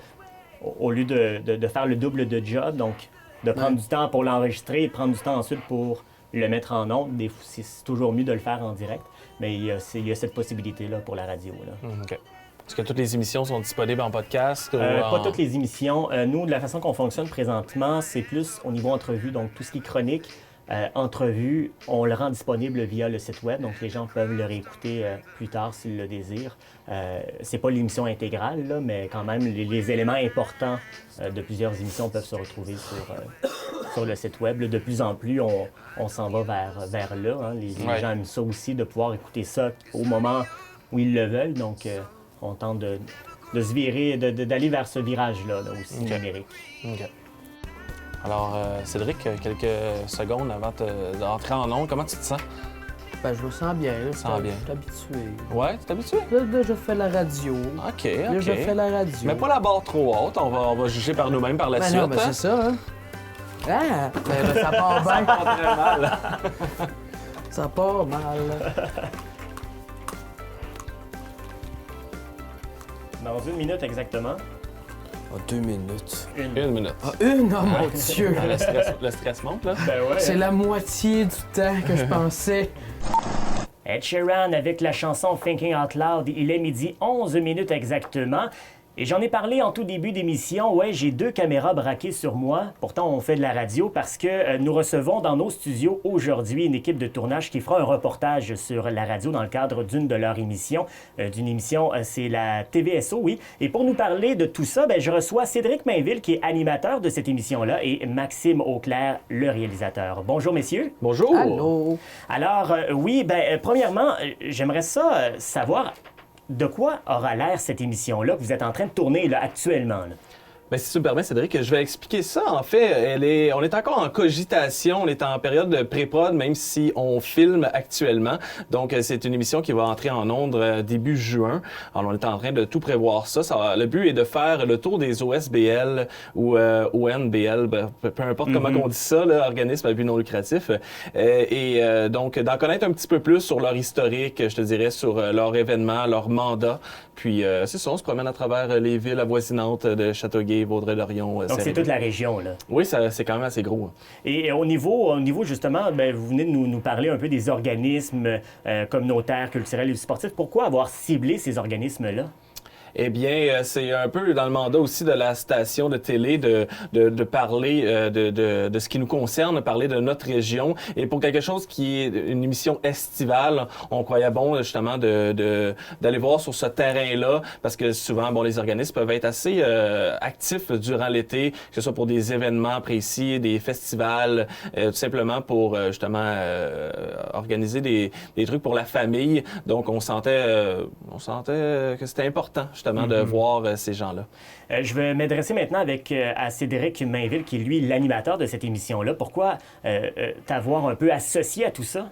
Speaker 8: au lieu de faire le double de job, donc de prendre du temps pour l'enregistrer et prendre du temps ensuite pour le mettre en ondes, c'est toujours mieux de le faire en direct. Mais il y a cette possibilité-là pour la radio. Là.
Speaker 9: OK. Est-ce que toutes les émissions sont disponibles en podcast?
Speaker 8: Pas toutes les émissions. Nous, de la façon qu'on fonctionne présentement, c'est plus au niveau entrevue, donc tout ce qui est chronique. Entrevue, on le rend disponible via le site web, donc les gens peuvent le réécouter plus tard s'ils le désirent. C'est pas l'émission intégrale, là, mais quand même, les éléments importants de plusieurs émissions peuvent se retrouver sur le site web. Là, de plus en plus, on s'en va vers là. Hein. Les gens aiment ça aussi, de pouvoir écouter ça au moment où ils le veulent. Donc, on tente de se virer, d'aller vers ce virage-là là, aussi numérique.
Speaker 9: OK. Alors, Cédric, quelques secondes avant d'entrer en ondes, comment tu te sens?
Speaker 1: Ben, je le sens bien. Je
Speaker 9: sens bien.
Speaker 1: Je suis habitué.
Speaker 9: Ouais, tu es habitué?
Speaker 1: Là, je fais la radio.
Speaker 9: OK.
Speaker 1: Là, je fais la radio.
Speaker 9: Mais pas la barre trop haute, on va juger par nous-mêmes par la suite.
Speaker 1: Non, ben, c'est ça, hein? Ah! Ben, là, ça part bien.
Speaker 9: Ça part très mal.
Speaker 1: Ça part mal.
Speaker 8: Dans 1 minute exactement.
Speaker 1: 2 minutes.
Speaker 9: 1 minute.
Speaker 1: Ah, 1? Oh mon Dieu!
Speaker 9: Le stress monte, là?
Speaker 8: Ben ouais.
Speaker 1: C'est la moitié du temps que je pensais.
Speaker 8: Ed Sheeran avec la chanson Thinking Out Loud. Il est midi 11 minutes exactement. Et j'en ai parlé en tout début d'émission. Ouais, j'ai 2 caméras braquées sur moi. Pourtant, on fait de la radio parce que nous recevons dans nos studios aujourd'hui une équipe de tournage qui fera un reportage sur la radio dans le cadre d'une de leurs émissions. D'une émission, c'est la TVSO, oui. Et pour nous parler de tout ça, je reçois Cédric Mainville, qui est animateur de cette émission-là, et Maxime Auclair, le réalisateur. Bonjour, messieurs.
Speaker 9: Bonjour.
Speaker 1: Allô.
Speaker 8: Alors, premièrement, j'aimerais savoir... De quoi aura l'air cette émission-là que vous êtes en train de tourner là, actuellement? Là?
Speaker 9: Ben, si tu me permets, Cédric, je vais expliquer ça. En fait, on est encore en cogitation, on est en période de pré-prod, même si on filme actuellement. Donc, c'est une émission qui va entrer en ondes début juin. Alors, on est en train de tout prévoir ça. Le but est de faire le tour des OSBL ou ONBL, peu importe comment on dit ça, là, organisme à but non lucratif. Donc, d'en connaître un petit peu plus sur leur historique, je te dirais, sur leur événement, leur mandat. Puis, c'est ça, on se promène à travers les villes avoisinantes de Châteauguay, Vaudreuil-Dorion.
Speaker 8: Donc, c'est toute la région, là.
Speaker 9: Oui, c'est quand même assez gros.
Speaker 8: Et au niveau justement, vous venez de nous parler un peu des organismes communautaires, culturels et sportifs. Pourquoi avoir ciblé ces organismes-là?
Speaker 9: Eh bien, c'est un peu dans le mandat aussi de la station de télé de parler de ce qui nous concerne, de parler de notre région. Et pour quelque chose qui est une émission estivale, on croyait bon justement d'aller voir sur ce terrain-là, parce que souvent, les organismes peuvent être assez actifs durant l'été, que ce soit pour des événements précis, des festivals, tout simplement pour justement organiser des trucs pour la famille. Donc, on sentait que c'était important justement de voir ces gens-là.
Speaker 8: Je vais m'adresser maintenant à Cédric Mainville, qui est lui l'animateur de cette émission-là. Pourquoi t'avoir un peu associé à tout ça?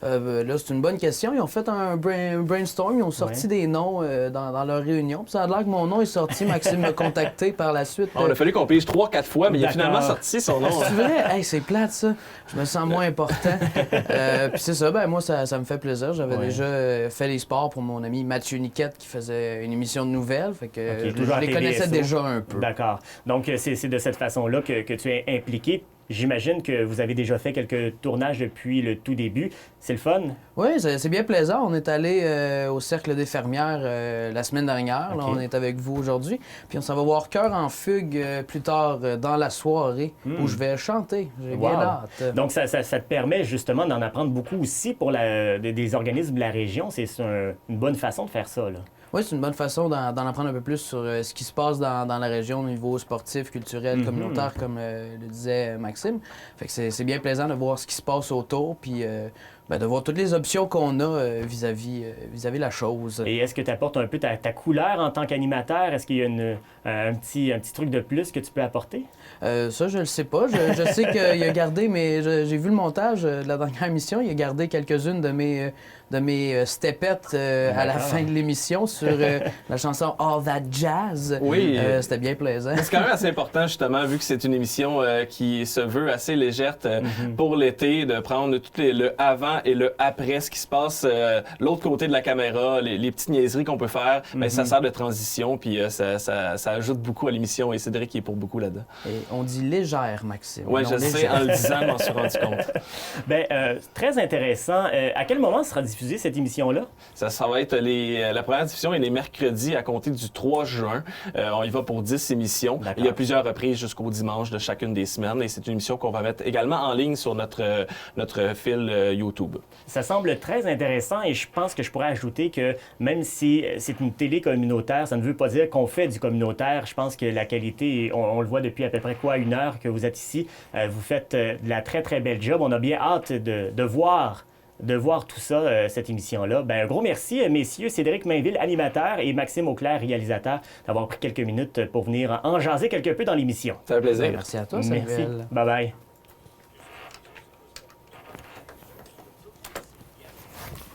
Speaker 1: Là, c'est une bonne question. Ils ont fait un brainstorm, ils ont sorti des noms dans leur réunion. Puis ça a l'air que mon nom est sorti. Maxime m'a contacté par la suite.
Speaker 9: Il a fallu qu'on pige 3-4 fois, mais il a finalement sorti son nom.
Speaker 1: C'est vrai? Hey, c'est plate, ça. Je me sens moins important. Puis c'est ça, moi, ça me fait plaisir. J'avais déjà fait les sports pour mon ami Mathieu Niquette, qui faisait une émission de nouvelles. Fait que je les connaissais déjà un peu.
Speaker 8: D'accord. Donc, c'est de cette façon-là que tu es impliqué. J'imagine que vous avez déjà fait quelques tournages depuis le tout début. C'est le fun?
Speaker 1: Oui, c'est bien plaisant. On est allé au Cercle des fermières la semaine dernière. Là, on est avec vous aujourd'hui. Puis on s'en va voir Cœur en fugue plus tard dans la soirée où je vais chanter. J'ai bien hâte.
Speaker 8: Donc, ça te permet justement d'en apprendre beaucoup aussi pour des organismes de la région. C'est une bonne façon de faire ça, là.
Speaker 1: Oui, c'est une bonne façon d'en apprendre un peu plus sur ce qui se passe dans la région au niveau sportif, culturel, communautaire, comme le disait Maxime. Fait que c'est bien plaisant de voir ce qui se passe autour, puis de voir toutes les options qu'on a vis-à-vis la chose.
Speaker 8: Et est-ce que tu apportes un peu ta couleur en tant qu'animateur? Est-ce qu'il y a un petit truc de plus que tu peux apporter?
Speaker 1: Ça, je le sais pas. Je sais qu'il a gardé, mais j'ai vu le montage de la dernière émission, il a gardé quelques-unes de mes stepettes à la fin de l'émission sur la chanson All That Jazz.
Speaker 9: Oui.
Speaker 1: C'était bien plaisant.
Speaker 9: C'est quand même assez important, justement, vu que c'est une émission qui se veut assez légère pour l'été, de prendre tout le avant et le après, ce qui se passe l'autre côté de la caméra, les petites niaiseries qu'on peut faire. Ça sert de transition, puis ça ajoute beaucoup à l'émission, et Cédric est pour beaucoup là-dedans.
Speaker 1: Et on dit légère, Maxime.
Speaker 9: Oui, je sais, en le disant, je m'en suis rendu compte.
Speaker 8: Très intéressant. À quel moment sera diffusée cette émission-là?
Speaker 9: Ça va être la première diffusion est les mercredis à compter du 3 juin. On y va pour 10 émissions. Il y a plusieurs reprises jusqu'au dimanche de chacune des semaines, et c'est une émission qu'on va mettre également en ligne sur notre fil YouTube.
Speaker 8: Ça semble très intéressant, et je pense que je pourrais ajouter que même si c'est une télé communautaire, ça ne veut pas dire qu'on fait du communautaire. Je pense que la qualité, on le voit depuis à peu près une heure que vous êtes ici. Vous faites de la très, très belle job. On a bien hâte de voir tout ça, cette émission-là. Un gros merci, messieurs. Cédric Mainville, animateur, et Maxime Auclair, réalisateur, d'avoir pris quelques minutes pour venir en jaser quelque peu dans l'émission.
Speaker 9: Ça fait plaisir.
Speaker 1: Merci à toi,
Speaker 8: Merci.
Speaker 1: Samuel.
Speaker 8: Bye-bye.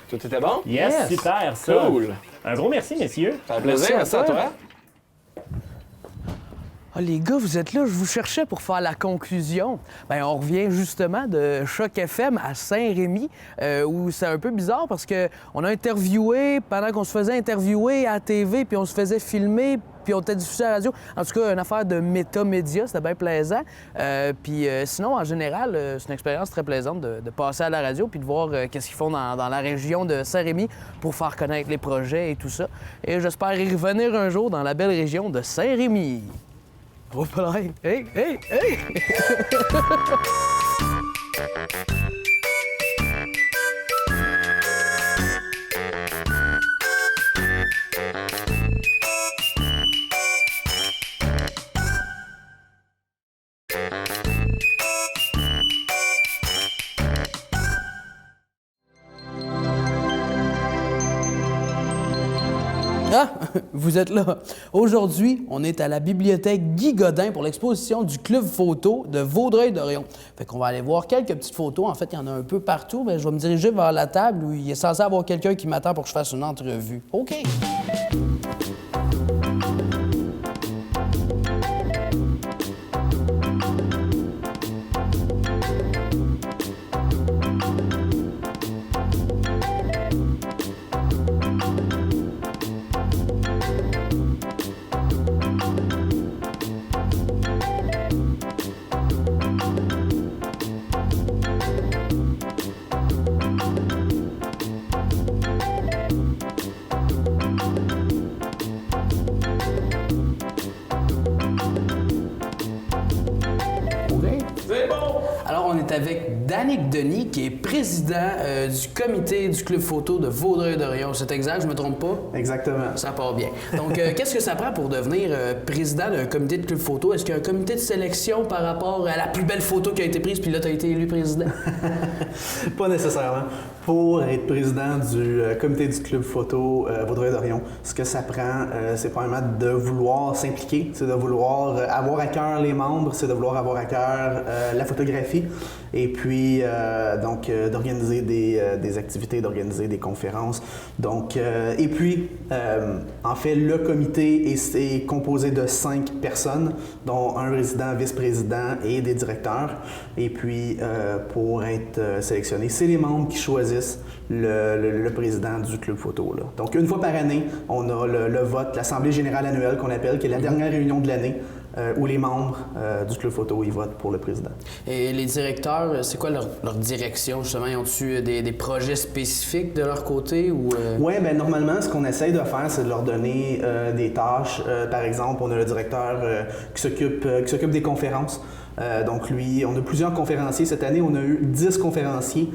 Speaker 9: Tout était bon?
Speaker 8: Yes, super, ça.
Speaker 9: Cool.
Speaker 8: Un gros merci, messieurs.
Speaker 9: Ça fait plaisir. Merci à toi.
Speaker 1: Ah, les gars, vous êtes là, je vous cherchais pour faire la conclusion. On revient justement de Choc FM à Saint-Rémy, où c'est un peu bizarre parce qu'on a interviewé, pendant qu'on se faisait interviewer à la TV, puis on se faisait filmer, puis on était diffusé à la radio. En tout cas, une affaire de méta-média, c'était bien plaisant. Puis sinon, en général, c'est une expérience très plaisante de passer à la radio puis de voir qu'est-ce qu'ils font dans la région de Saint-Rémy pour faire connaître les projets et tout ça. Et j'espère y revenir un jour dans la belle région de Saint-Rémy. Oh, hey, hey, hey! Ah, vous êtes là. Aujourd'hui, on est à la bibliothèque Guy Godin pour l'exposition du club photo de Vaudreuil-Dorion. Fait qu'on va aller voir quelques petites photos. En fait, il y en a un peu partout. Bien, je vais me diriger vers la table où il est censé avoir quelqu'un qui m'attend pour que je fasse une entrevue. OK.
Speaker 9: C'est bon!
Speaker 1: Alors, on est avec Danick Denis, qui est président du comité du club photo de Vaudreuil-Dorion. C'est exact, je me trompe pas?
Speaker 10: Exactement.
Speaker 1: Ça part bien. Donc, qu'est-ce que ça prend pour devenir président d'un comité de club photo? Est-ce qu'il y a un comité de sélection par rapport à la plus belle photo qui a été prise, puis là, tu as été élu président?
Speaker 10: Pas nécessairement. Pour être président du comité du club photo Vaudreuil-Dorion, ce que ça prend, c'est probablement de vouloir s'impliquer, c'est de vouloir avoir à cœur les membres, c'est de vouloir avoir à cœur la photographie et puis donc d'organiser des activités, d'organiser des conférences. Donc, et puis, en fait, le comité est composé de 5 personnes, dont un résident, vice-président et des directeurs. Et puis, pour être sélectionné, c'est les membres qui choisissent le président du club photo. Là. Donc, une fois par année, on a le vote, l'Assemblée générale annuelle qu'on appelle, qui est la dernière réunion de l'année, où les membres du club photo ils votent pour le président. Et
Speaker 1: les directeurs, c'est quoi leur direction, justement? Ils ont-tu des projets spécifiques de leur côté?
Speaker 10: Oui, bien normalement, ce qu'on essaye de faire, c'est de leur donner des tâches. Par exemple, on a le directeur qui s'occupe des conférences. Donc lui, on a plusieurs conférenciers. Cette année, on a eu 10 conférenciers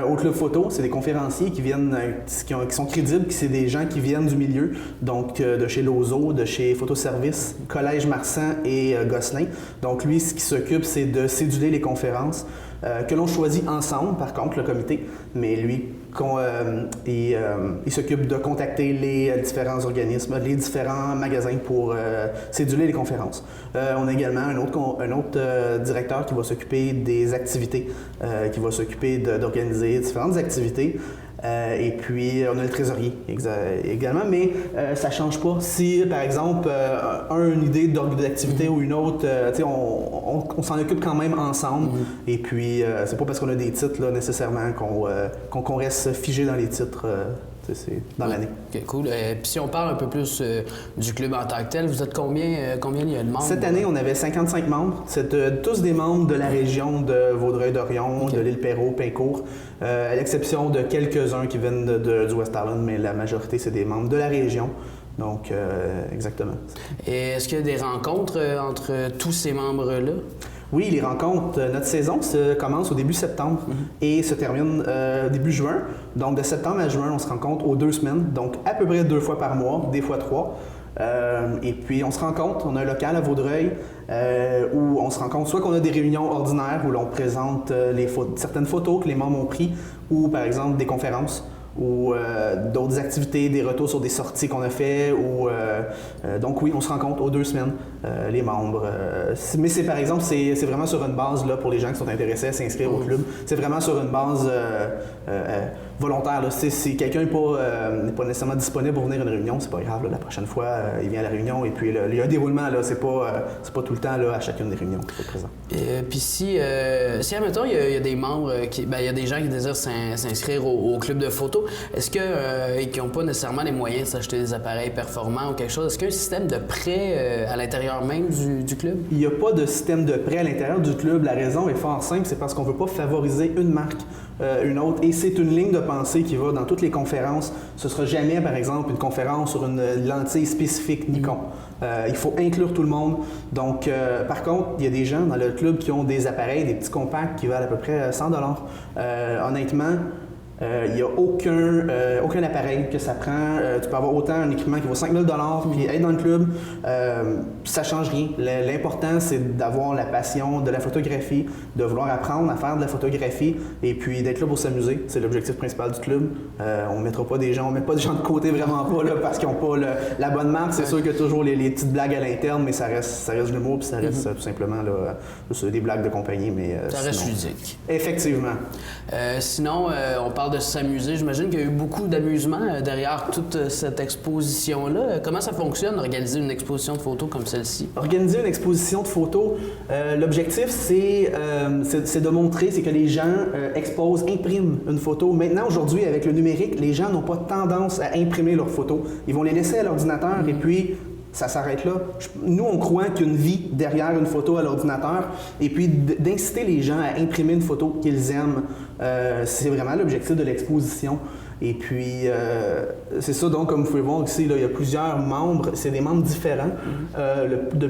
Speaker 10: au club photo. C'est des conférenciers qui viennent, qui sont crédibles, c'est des gens qui viennent du milieu, donc de chez Lozo, de chez Photoservice, Collège Marsan et Gosselin. Donc lui, ce qui s'occupe, c'est de céduler les conférences que l'on choisit ensemble, par contre, le comité. Mais lui, il s'occupe de contacter les différents organismes, les différents magasins pour céduler les conférences. On a également un autre directeur qui va s'occuper des activités, qui va s'occuper d'organiser différentes activités. Et puis, on a le trésorier également, mais ça ne change pas. Si, par exemple, une idée d'activité ou une autre, on s'en occupe quand même ensemble. Et puis, c'est pas parce qu'on a des titres là, nécessairement qu'on reste figé dans les titres. C'est dans l'année.
Speaker 1: OK, cool. Puis si on parle un peu plus du club en tant que tel, vous êtes combien il y a de membres?
Speaker 10: Cette année, on avait 55 membres. C'est tous des membres de la région de Vaudreuil-Dorion, de l'île Perrot, Pincourt, à l'exception de quelques-uns qui viennent du West Island, mais la majorité, c'est des membres de la région. Donc, exactement.
Speaker 1: Et est-ce qu'il y a des rencontres entre tous ces membres-là?
Speaker 10: Oui, les rencontres, notre saison commence au début septembre et se termine début juin. Donc, de septembre à juin, on se rencontre aux 2 semaines, donc à peu près 2 fois par mois, des fois 3. Et puis, on se rencontre, on a un local à Vaudreuil où on se rencontre, soit qu'on a des réunions ordinaires où l'on présente certaines photos que les membres ont prises, ou par exemple des conférences, ou d'autres activités, des retours sur des sorties qu'on a fait. Donc oui, on se rencontre aux 2 semaines, les membres. Mais c'est par exemple, c'est vraiment sur une base, là, pour les gens qui sont intéressés à s'inscrire au club, c'est vraiment sur une base volontaire. Là. Si quelqu'un n'est pas nécessairement disponible pour venir à une réunion, c'est pas grave. Là, la prochaine fois, il vient à la réunion et puis il y a un déroulement. Là, c'est pas tout le temps là, à chacune des réunions qu'il faut être présent.
Speaker 1: Puis si admettons, il y a des membres, il y a des gens qui désirent s'inscrire au club de photo, est-ce qu'ils n'ont pas nécessairement les moyens de s'acheter des appareils performants ou quelque chose? Est-ce qu'il y a un système de prêt à l'intérieur même du club?
Speaker 10: Il n'y a pas de système de prêt à l'intérieur du club. La raison est fort simple, c'est parce qu'on ne veut pas favoriser une marque, une autre. Et c'est une ligne de pensée qui va dans toutes les conférences. Ce ne sera jamais, par exemple, une conférence sur une lentille spécifique Nikon. Il faut inclure tout le monde. Donc, par contre, il y a des gens dans le club qui ont des appareils, des petits compacts qui valent à peu près 100 $. Honnêtement, Il n'y a aucun appareil que ça prend. Tu peux avoir autant un équipement qui vaut 5 000 puis être dans le club, ça ne change rien. L'important, c'est d'avoir la passion de la photographie, de vouloir apprendre à faire de la photographie et puis d'être là pour s'amuser. C'est l'objectif principal du club. On ne met pas des gens de côté, vraiment pas, là, parce qu'ils n'ont pas la bonne marque. C'est sûr qu'il y a toujours les petites blagues à l'interne, mais ça reste de l'humour puis ça reste tout simplement là, des blagues de compagnie. Mais,
Speaker 1: ça reste ludique.
Speaker 10: Effectivement.
Speaker 1: Sinon, on parle de s'amuser. J'imagine qu'il y a eu beaucoup d'amusement derrière toute cette exposition-là. Comment ça fonctionne, organiser une exposition de photos comme celle-ci?
Speaker 10: Organiser une exposition de photos, l'objectif, c'est de montrer, c'est que les gens impriment une photo. Maintenant, aujourd'hui, avec le numérique, les gens n'ont pas tendance à imprimer leurs photos. Ils vont les laisser à l'ordinateur et puis ça s'arrête là. Nous, on croit qu'il y a une vie derrière une photo à l'ordinateur et puis d'inciter les gens à imprimer une photo qu'ils aiment, c'est vraiment l'objectif de l'exposition. Et puis, c'est ça, donc, comme vous pouvez voir ici, là, il y a plusieurs membres, c'est des membres différents.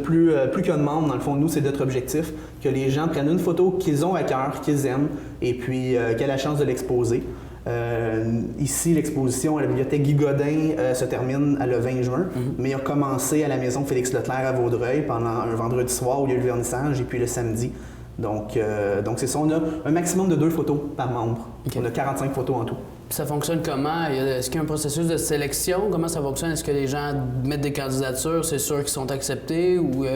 Speaker 10: Plus qu'un membre, dans le fond, nous, c'est notre objectif, que les gens prennent une photo qu'ils ont à cœur, qu'ils aiment, et puis qu'ils aient la chance de l'exposer. Ici, l'exposition à la bibliothèque Guy Godin se termine le 20 juin, mais il a commencé à la maison Félix Leclerc à Vaudreuil pendant un vendredi soir où il y a eu le vernissage et puis le samedi. Donc c'est ça, on a un maximum de 2 photos par membre. Okay. On a 45 photos en tout.
Speaker 1: Puis ça fonctionne comment? Est-ce qu'il y a un processus de sélection? Comment ça fonctionne? Est-ce que les gens mettent des candidatures? C'est sûr qu'ils sont acceptés? Ou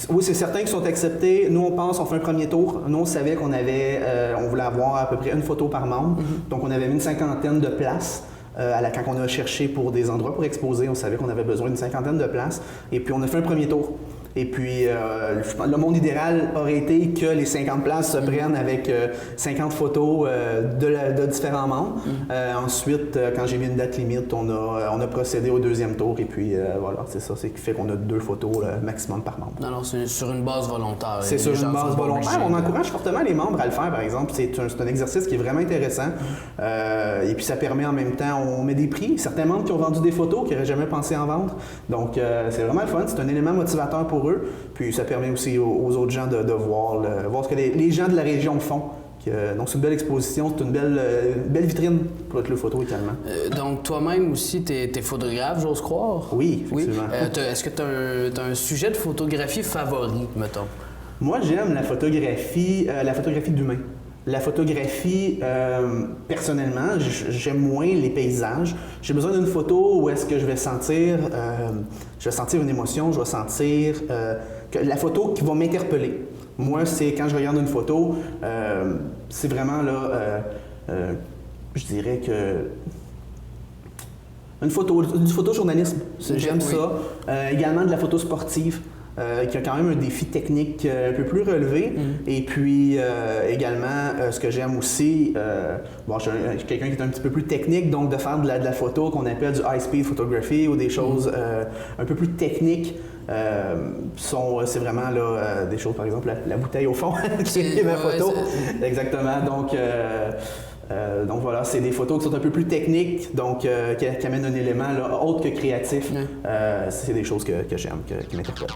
Speaker 10: Oui, c'est certain qu'ils sont acceptés. Nous, on fait un premier tour. Nous, on savait qu'on voulait avoir à peu près une photo par membre. Donc, on avait mis une cinquantaine de places. Quand on a cherché pour des endroits pour exposer, on savait qu'on avait besoin d'une cinquantaine de places. Et puis, on a fait un premier tour. Et puis, le monde idéal aurait été que les 50 places se prennent avec 50 photos de différents membres. Ensuite, quand j'ai mis une date limite, on a procédé au deuxième tour. Et puis, voilà, c'est ça. C'est ce qui fait qu'on a 2 photos maximum par membre.
Speaker 1: Non, c'est sur une base volontaire.
Speaker 10: C'est sur une base volontaire. On encourage fortement les membres à le faire, par exemple. C'est un exercice qui est vraiment intéressant. Et puis, ça permet en même temps, on met des prix. Certains membres qui ont vendu des photos, qui n'auraient jamais pensé en vendre. Donc, c'est vraiment le fun. C'est un élément motivateur pour eux. Puis ça permet aussi aux autres gens de voir ce que les gens de la région font. Donc c'est une belle exposition, c'est une belle vitrine pour le photo également.
Speaker 1: Donc toi-même aussi, tu es photographe, j'ose croire?
Speaker 10: Oui, effectivement.
Speaker 1: Est-ce que tu as un sujet de photographie favori, mettons?
Speaker 10: Moi, j'aime la photographie d'humain. La photographie, personnellement, j'aime moins les paysages. J'ai besoin d'une photo où est-ce que je vais sentir une émotion, je vais sentir la photo qui va m'interpeller. Moi, c'est quand je regarde une photo, c'est vraiment là, je dirais que du photojournalisme, j'aime ça. Également de la photo sportive. Qui a quand même un défi technique un peu plus relevé. Et puis également, ce que j'aime aussi, je suis quelqu'un qui est un petit peu plus technique, donc de faire de la photo qu'on appelle du high-speed photography ou des choses un peu plus techniques. C'est vraiment là, des choses, par exemple, la bouteille au fond qui est ma photo. Exactement. Donc voilà, c'est des photos qui sont un peu plus techniques, donc qui amènent un élément là, autre que créatif. C'est des choses que j'aime, qui m'interpellent.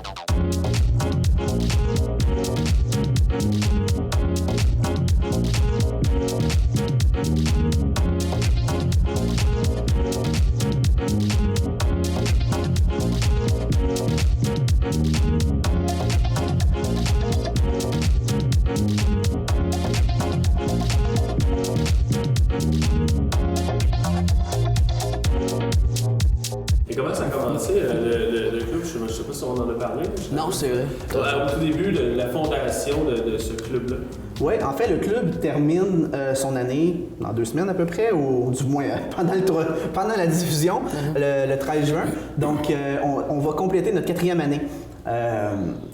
Speaker 9: Et comment ça a commencé, le club? Je ne sais pas si on en a parlé.
Speaker 1: Non, c'est vrai.
Speaker 9: Au tout début de la fondation de ce club-là.
Speaker 10: Oui, en fait, le club termine son année dans 2 semaines à peu près, ou du moins pendant la diffusion, le 13 juin. Donc, on va compléter notre 4e année.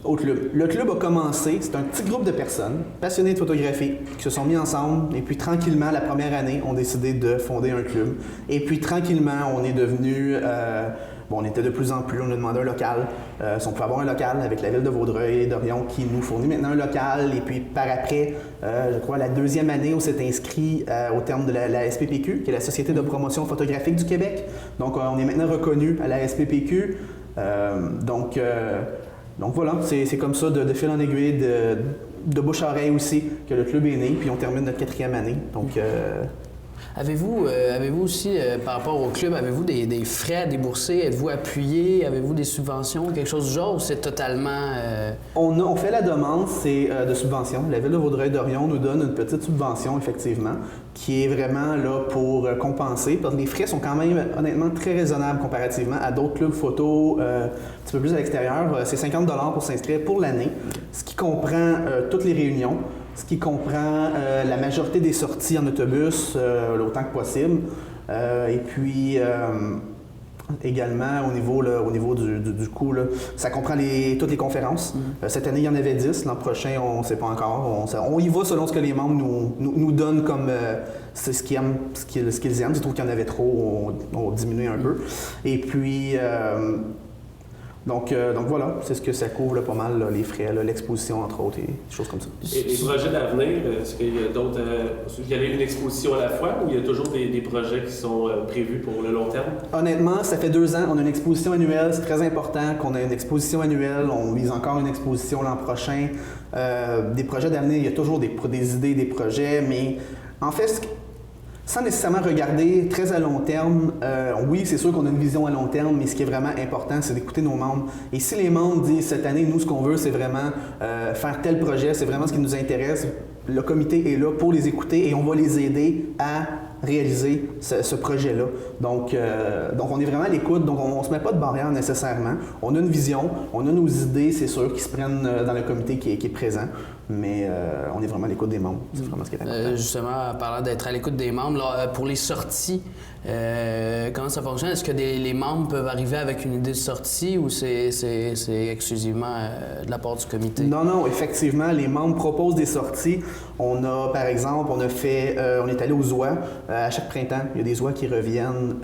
Speaker 10: Au club. Le club a commencé, c'est un petit groupe de personnes passionnés de photographie qui se sont mis ensemble et puis tranquillement, la première année, ont décidé de fonder un club. Et puis tranquillement, on est devenu... on était de plus en plus, on a demandé un local. Si on pouvait avoir un local avec la ville de Vaudreuil et d'Orion qui nous fournit maintenant un local. Et puis par après, je crois la 2e année, on s'est inscrit au terme de la SPPQ, qui est la Société de promotion photographique du Québec. Donc on est maintenant reconnu à la SPPQ. Donc voilà, c'est comme ça, de fil en aiguille, de bouche à oreille aussi, que le club est né, puis on termine notre 4e année. Donc
Speaker 1: Avez-vous aussi, par rapport au club, avez-vous des frais à débourser? Êtes-vous appuyé? Avez-vous des subventions? Quelque chose du genre ou c'est totalement...
Speaker 10: On fait la demande, c'est de subvention. La Ville de Vaudreuil-Dorion nous donne une petite subvention, effectivement, qui est vraiment là pour compenser, parce que les frais sont quand même, honnêtement, très raisonnables comparativement à d'autres clubs photo un petit peu plus à l'extérieur. C'est 50 $ pour s'inscrire pour l'année, ce qui comprend toutes les réunions, ce qui comprend la majorité des sorties en autobus, autant que possible. Et puis, également, au niveau du coût, là, ça comprend toutes les conférences. Cette année, il y en avait 10. L'an prochain, on ne sait pas encore. On y va selon ce que les membres nous donnent comme c'est ce qu'ils aiment. Je trouve qu'il y en avait trop, on diminue un peu. Et puis... Donc voilà, c'est ce que ça couvre là, pas mal, là, les frais, là, l'exposition entre autres et des choses comme ça.
Speaker 9: Et les projets d'avenir, est-ce qu'il y a d'autres... il y a une exposition à la fois ou il y a toujours des projets qui sont prévus pour le long terme? Honnêtement,
Speaker 10: ça fait 2 ans, on a une exposition annuelle, c'est très important qu'on ait une exposition annuelle, on vise encore une exposition l'an prochain. Des projets d'avenir, il y a toujours des idées, des projets, mais en fait, sans nécessairement regarder très à long terme, oui, c'est sûr qu'on a une vision à long terme, mais ce qui est vraiment important, c'est d'écouter nos membres. Et si les membres disent, cette année, nous, ce qu'on veut, c'est vraiment faire tel projet, c'est vraiment ce qui nous intéresse, le comité est là pour les écouter et on va les aider à réaliser ce projet-là. Donc, on est vraiment à l'écoute, donc on ne se met pas de barrière nécessairement. On a une vision, on a nos idées, c'est sûr, qui se prennent dans le comité qui est présent, mais on est vraiment à l'écoute des membres. C'est vraiment ce qui est important.
Speaker 1: Justement, en parlant d'être à l'écoute des membres, là, pour les sorties, comment ça fonctionne? Est-ce que les membres peuvent arriver avec une idée de sortie ou c'est exclusivement de la part du comité?
Speaker 10: Non, effectivement, les membres proposent des sorties. On a, par exemple, on est allé aux oies à chaque printemps. Il y a des oies qui reviennent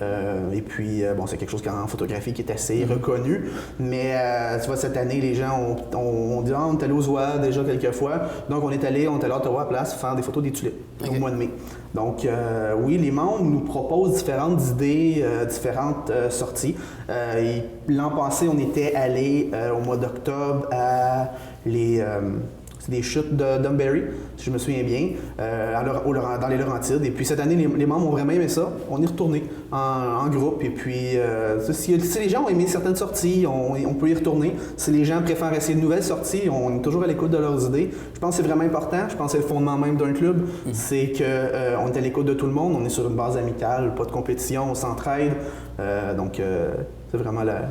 Speaker 10: et puis, c'est quelque chose en photographie qui est assez reconnu. Mais tu vois, cette année, les gens ont dit « Ah, on est allé aux oies déjà quelques fois. » Donc, on est allé à Ottawa à place faire des photos des tulipes au mois de mai. Donc, oui, les membres nous proposent différentes idées, différentes sorties. L'an passé, on était allé au mois d'octobre à des chutes de Dumberry, si je me souviens bien, dans les Laurentides. Et puis cette année, les membres ont vraiment aimé ça. On est retourné en groupe. Et puis, si les gens ont aimé certaines sorties, on peut y retourner. Si les gens préfèrent essayer de nouvelles sorties, on est toujours à l'écoute de leurs idées. Je pense que c'est vraiment important. Je pense que c'est le fondement même d'un club. C'est qu'on est à l'écoute de tout le monde. On est sur une base amicale, pas de compétition, on s'entraide. Donc, c'est vraiment la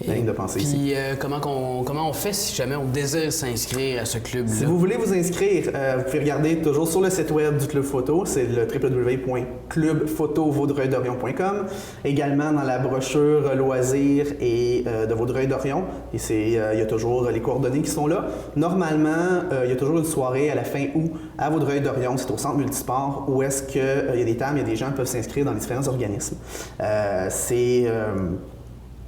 Speaker 10: ligne de pensée ici.
Speaker 1: Puis comment on fait si jamais on désire s'inscrire à ce club-là?
Speaker 10: Si vous voulez vous inscrire, vous pouvez regarder toujours sur le site web du Club Photo, c'est le www.clubphotovaudreuil-dorion.com. Également dans la brochure loisirs et de Vaudreuil-Dorion, et il y a toujours les coordonnées qui sont là. Normalement, il y a toujours une soirée à la fin août à Vaudreuil-Dorion, c'est au centre multisport, où est-ce qu'il y a des tables, il y a des gens qui peuvent s'inscrire dans les différents organismes.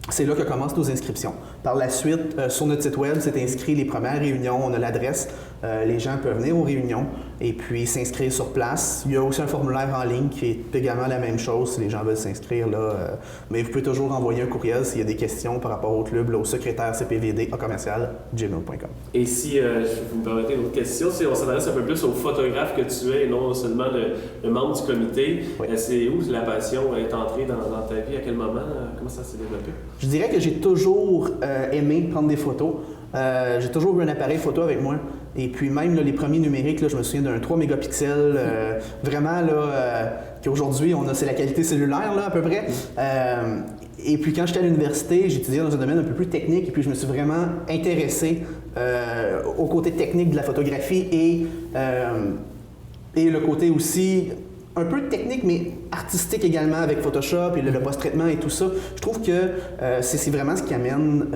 Speaker 10: C'est là que commencent nos inscriptions. Par la suite, sur notre site web, c'est inscrit les premières réunions, on a l'adresse. Les gens peuvent venir aux réunions et puis s'inscrire sur place. Il y a aussi un formulaire en ligne qui est également la même chose si les gens veulent s'inscrire là. Mais vous pouvez toujours envoyer un courriel s'il y a des questions par rapport au club là, au secrétaire cpvd@gmail.com.
Speaker 9: Et si vous me permettez une autre question, si on s'adresse un peu plus au photographe que tu es et non seulement le membre du comité, oui. C'est où la passion est entrée dans ta vie? À quel moment? Comment ça s'est développé?
Speaker 10: Je dirais que j'ai toujours aimé prendre des photos. J'ai toujours eu un appareil photo avec moi. Et puis même là, les premiers numériques, là, je me souviens d'un 3 mégapixels, vraiment là, qu'aujourd'hui, c'est la qualité cellulaire là, à peu près. Et puis quand j'étais à l'université, j'étudiais dans un domaine un peu plus technique et puis je me suis vraiment intéressé au côté technique de la photographie et le côté aussi un peu technique, mais artistique également avec Photoshop et le post-traitement et tout ça. Je trouve que c'est vraiment ce qui amène...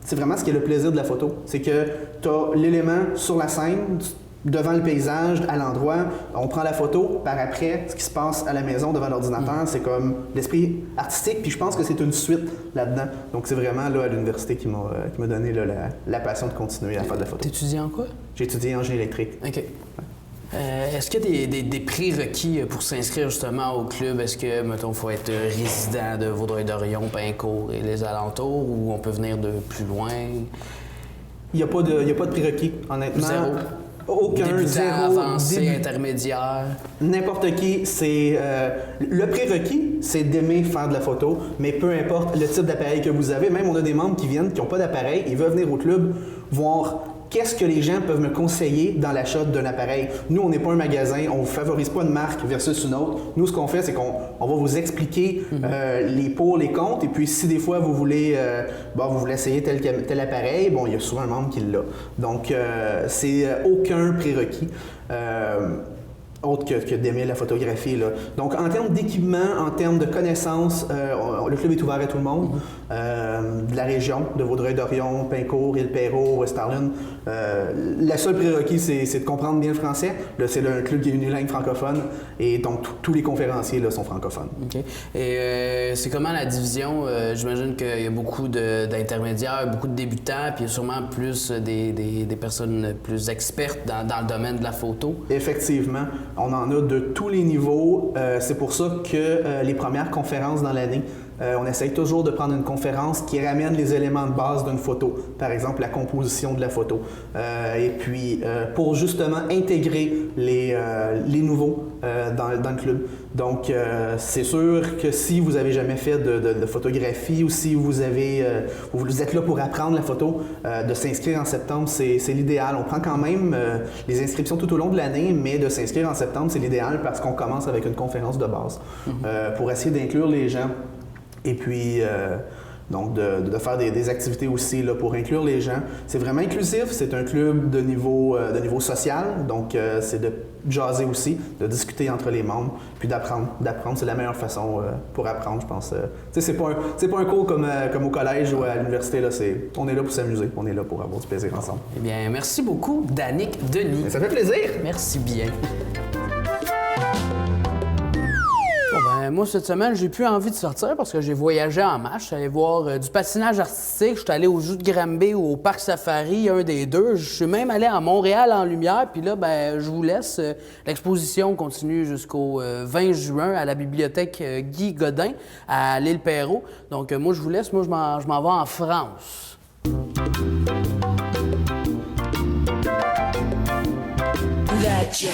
Speaker 10: c'est vraiment ce qui est le plaisir de la photo. C'est que tu as l'élément sur la scène, devant le paysage, à l'endroit. On prend la photo, par après, ce qui se passe à la maison devant l'ordinateur, c'est comme l'esprit artistique. Puis je pense que c'est une suite là-dedans. Donc c'est vraiment là, à l'université qui m'a donné là, la passion de continuer à faire de la photo.
Speaker 1: T'étudies en quoi?
Speaker 10: J'ai étudié en génie électrique.
Speaker 1: OK. Est-ce qu'il y a des prérequis pour s'inscrire justement au club? Est-ce que, mettons, il faut être résident de Vaudreuil-Dorion, Pincourt et les alentours, ou on peut venir de plus loin?
Speaker 10: Il n'y a pas de prérequis, honnêtement.
Speaker 1: Zéro?
Speaker 10: Aucun,
Speaker 1: débutant,
Speaker 10: zéro,
Speaker 1: avancé, intermédiaire.
Speaker 10: N'importe qui, c'est... le prérequis, c'est d'aimer faire de la photo, mais peu importe le type d'appareil que vous avez. Même on a des membres qui viennent, qui n'ont pas d'appareil, ils veulent venir au club voir qu'est-ce que les gens peuvent me conseiller dans l'achat d'un appareil. Nous, on n'est pas un magasin, on ne favorise pas une marque versus une autre. Nous, ce qu'on fait, c'est qu'on va vous expliquer les pour, les contre, et puis si des fois vous voulez essayer tel appareil, bon, il y a souvent un membre qui l'a. Donc, c'est aucun prérequis. Autre que d'aimer la photographie. Là. Donc, en termes d'équipement, en termes de connaissances, le club est ouvert à tout le monde. De la région, de Vaudreuil-Dorion, Pincourt, Île-Perrot, West-Island. La seule prérequis, c'est de comprendre bien le français. Là, c'est un club qui est unilingue francophone. Et donc, tous les conférenciers là, sont francophones.
Speaker 1: OK. Et c'est comment la division? J'imagine qu'il y a beaucoup d'intermédiaires, beaucoup de débutants, puis il y a sûrement plus des personnes plus expertes dans le domaine de la photo.
Speaker 10: Effectivement. On en a de tous les niveaux. C'est pour ça que les premières conférences dans l'année, on essaye toujours de prendre une conférence qui ramène les éléments de base d'une photo. Par exemple, la composition de la photo. Et puis, pour justement intégrer les nouveaux dans le club. Donc, c'est sûr que si vous n'avez jamais fait de photographie ou si vous êtes là pour apprendre la photo, de s'inscrire en septembre, c'est l'idéal. On prend quand même les inscriptions tout au long de l'année, mais de s'inscrire en septembre, c'est l'idéal parce qu'on commence avec une conférence de base pour essayer d'inclure les gens. Et puis, donc, de faire des activités aussi là, pour inclure les gens. C'est vraiment inclusif. C'est un club de niveau social. Donc, c'est de jaser aussi, de discuter entre les membres, puis d'apprendre. D'apprendre, c'est la meilleure façon pour apprendre, je pense. Tu sais, c'est pas un cours comme au collège ou à l'université. Là, on est là pour s'amuser. On est là pour avoir du plaisir ensemble.
Speaker 1: Eh bien, merci beaucoup, Danick Denis.
Speaker 10: Ça fait plaisir.
Speaker 1: Merci bien. Moi, cette semaine, j'ai plus envie de sortir parce que j'ai voyagé en masse. Je suis allé voir du patinage artistique. Je suis allé au Zoo de Granby ou au Parc Safari, un des deux. Je suis même allé à Montréal en lumière. Puis là, je vous laisse. L'exposition continue jusqu'au 20 juin à la bibliothèque Guy Godin à l'Île-Perrot. Donc, moi, je vous laisse. Moi, je m'en vais en France.
Speaker 11: The Jazz.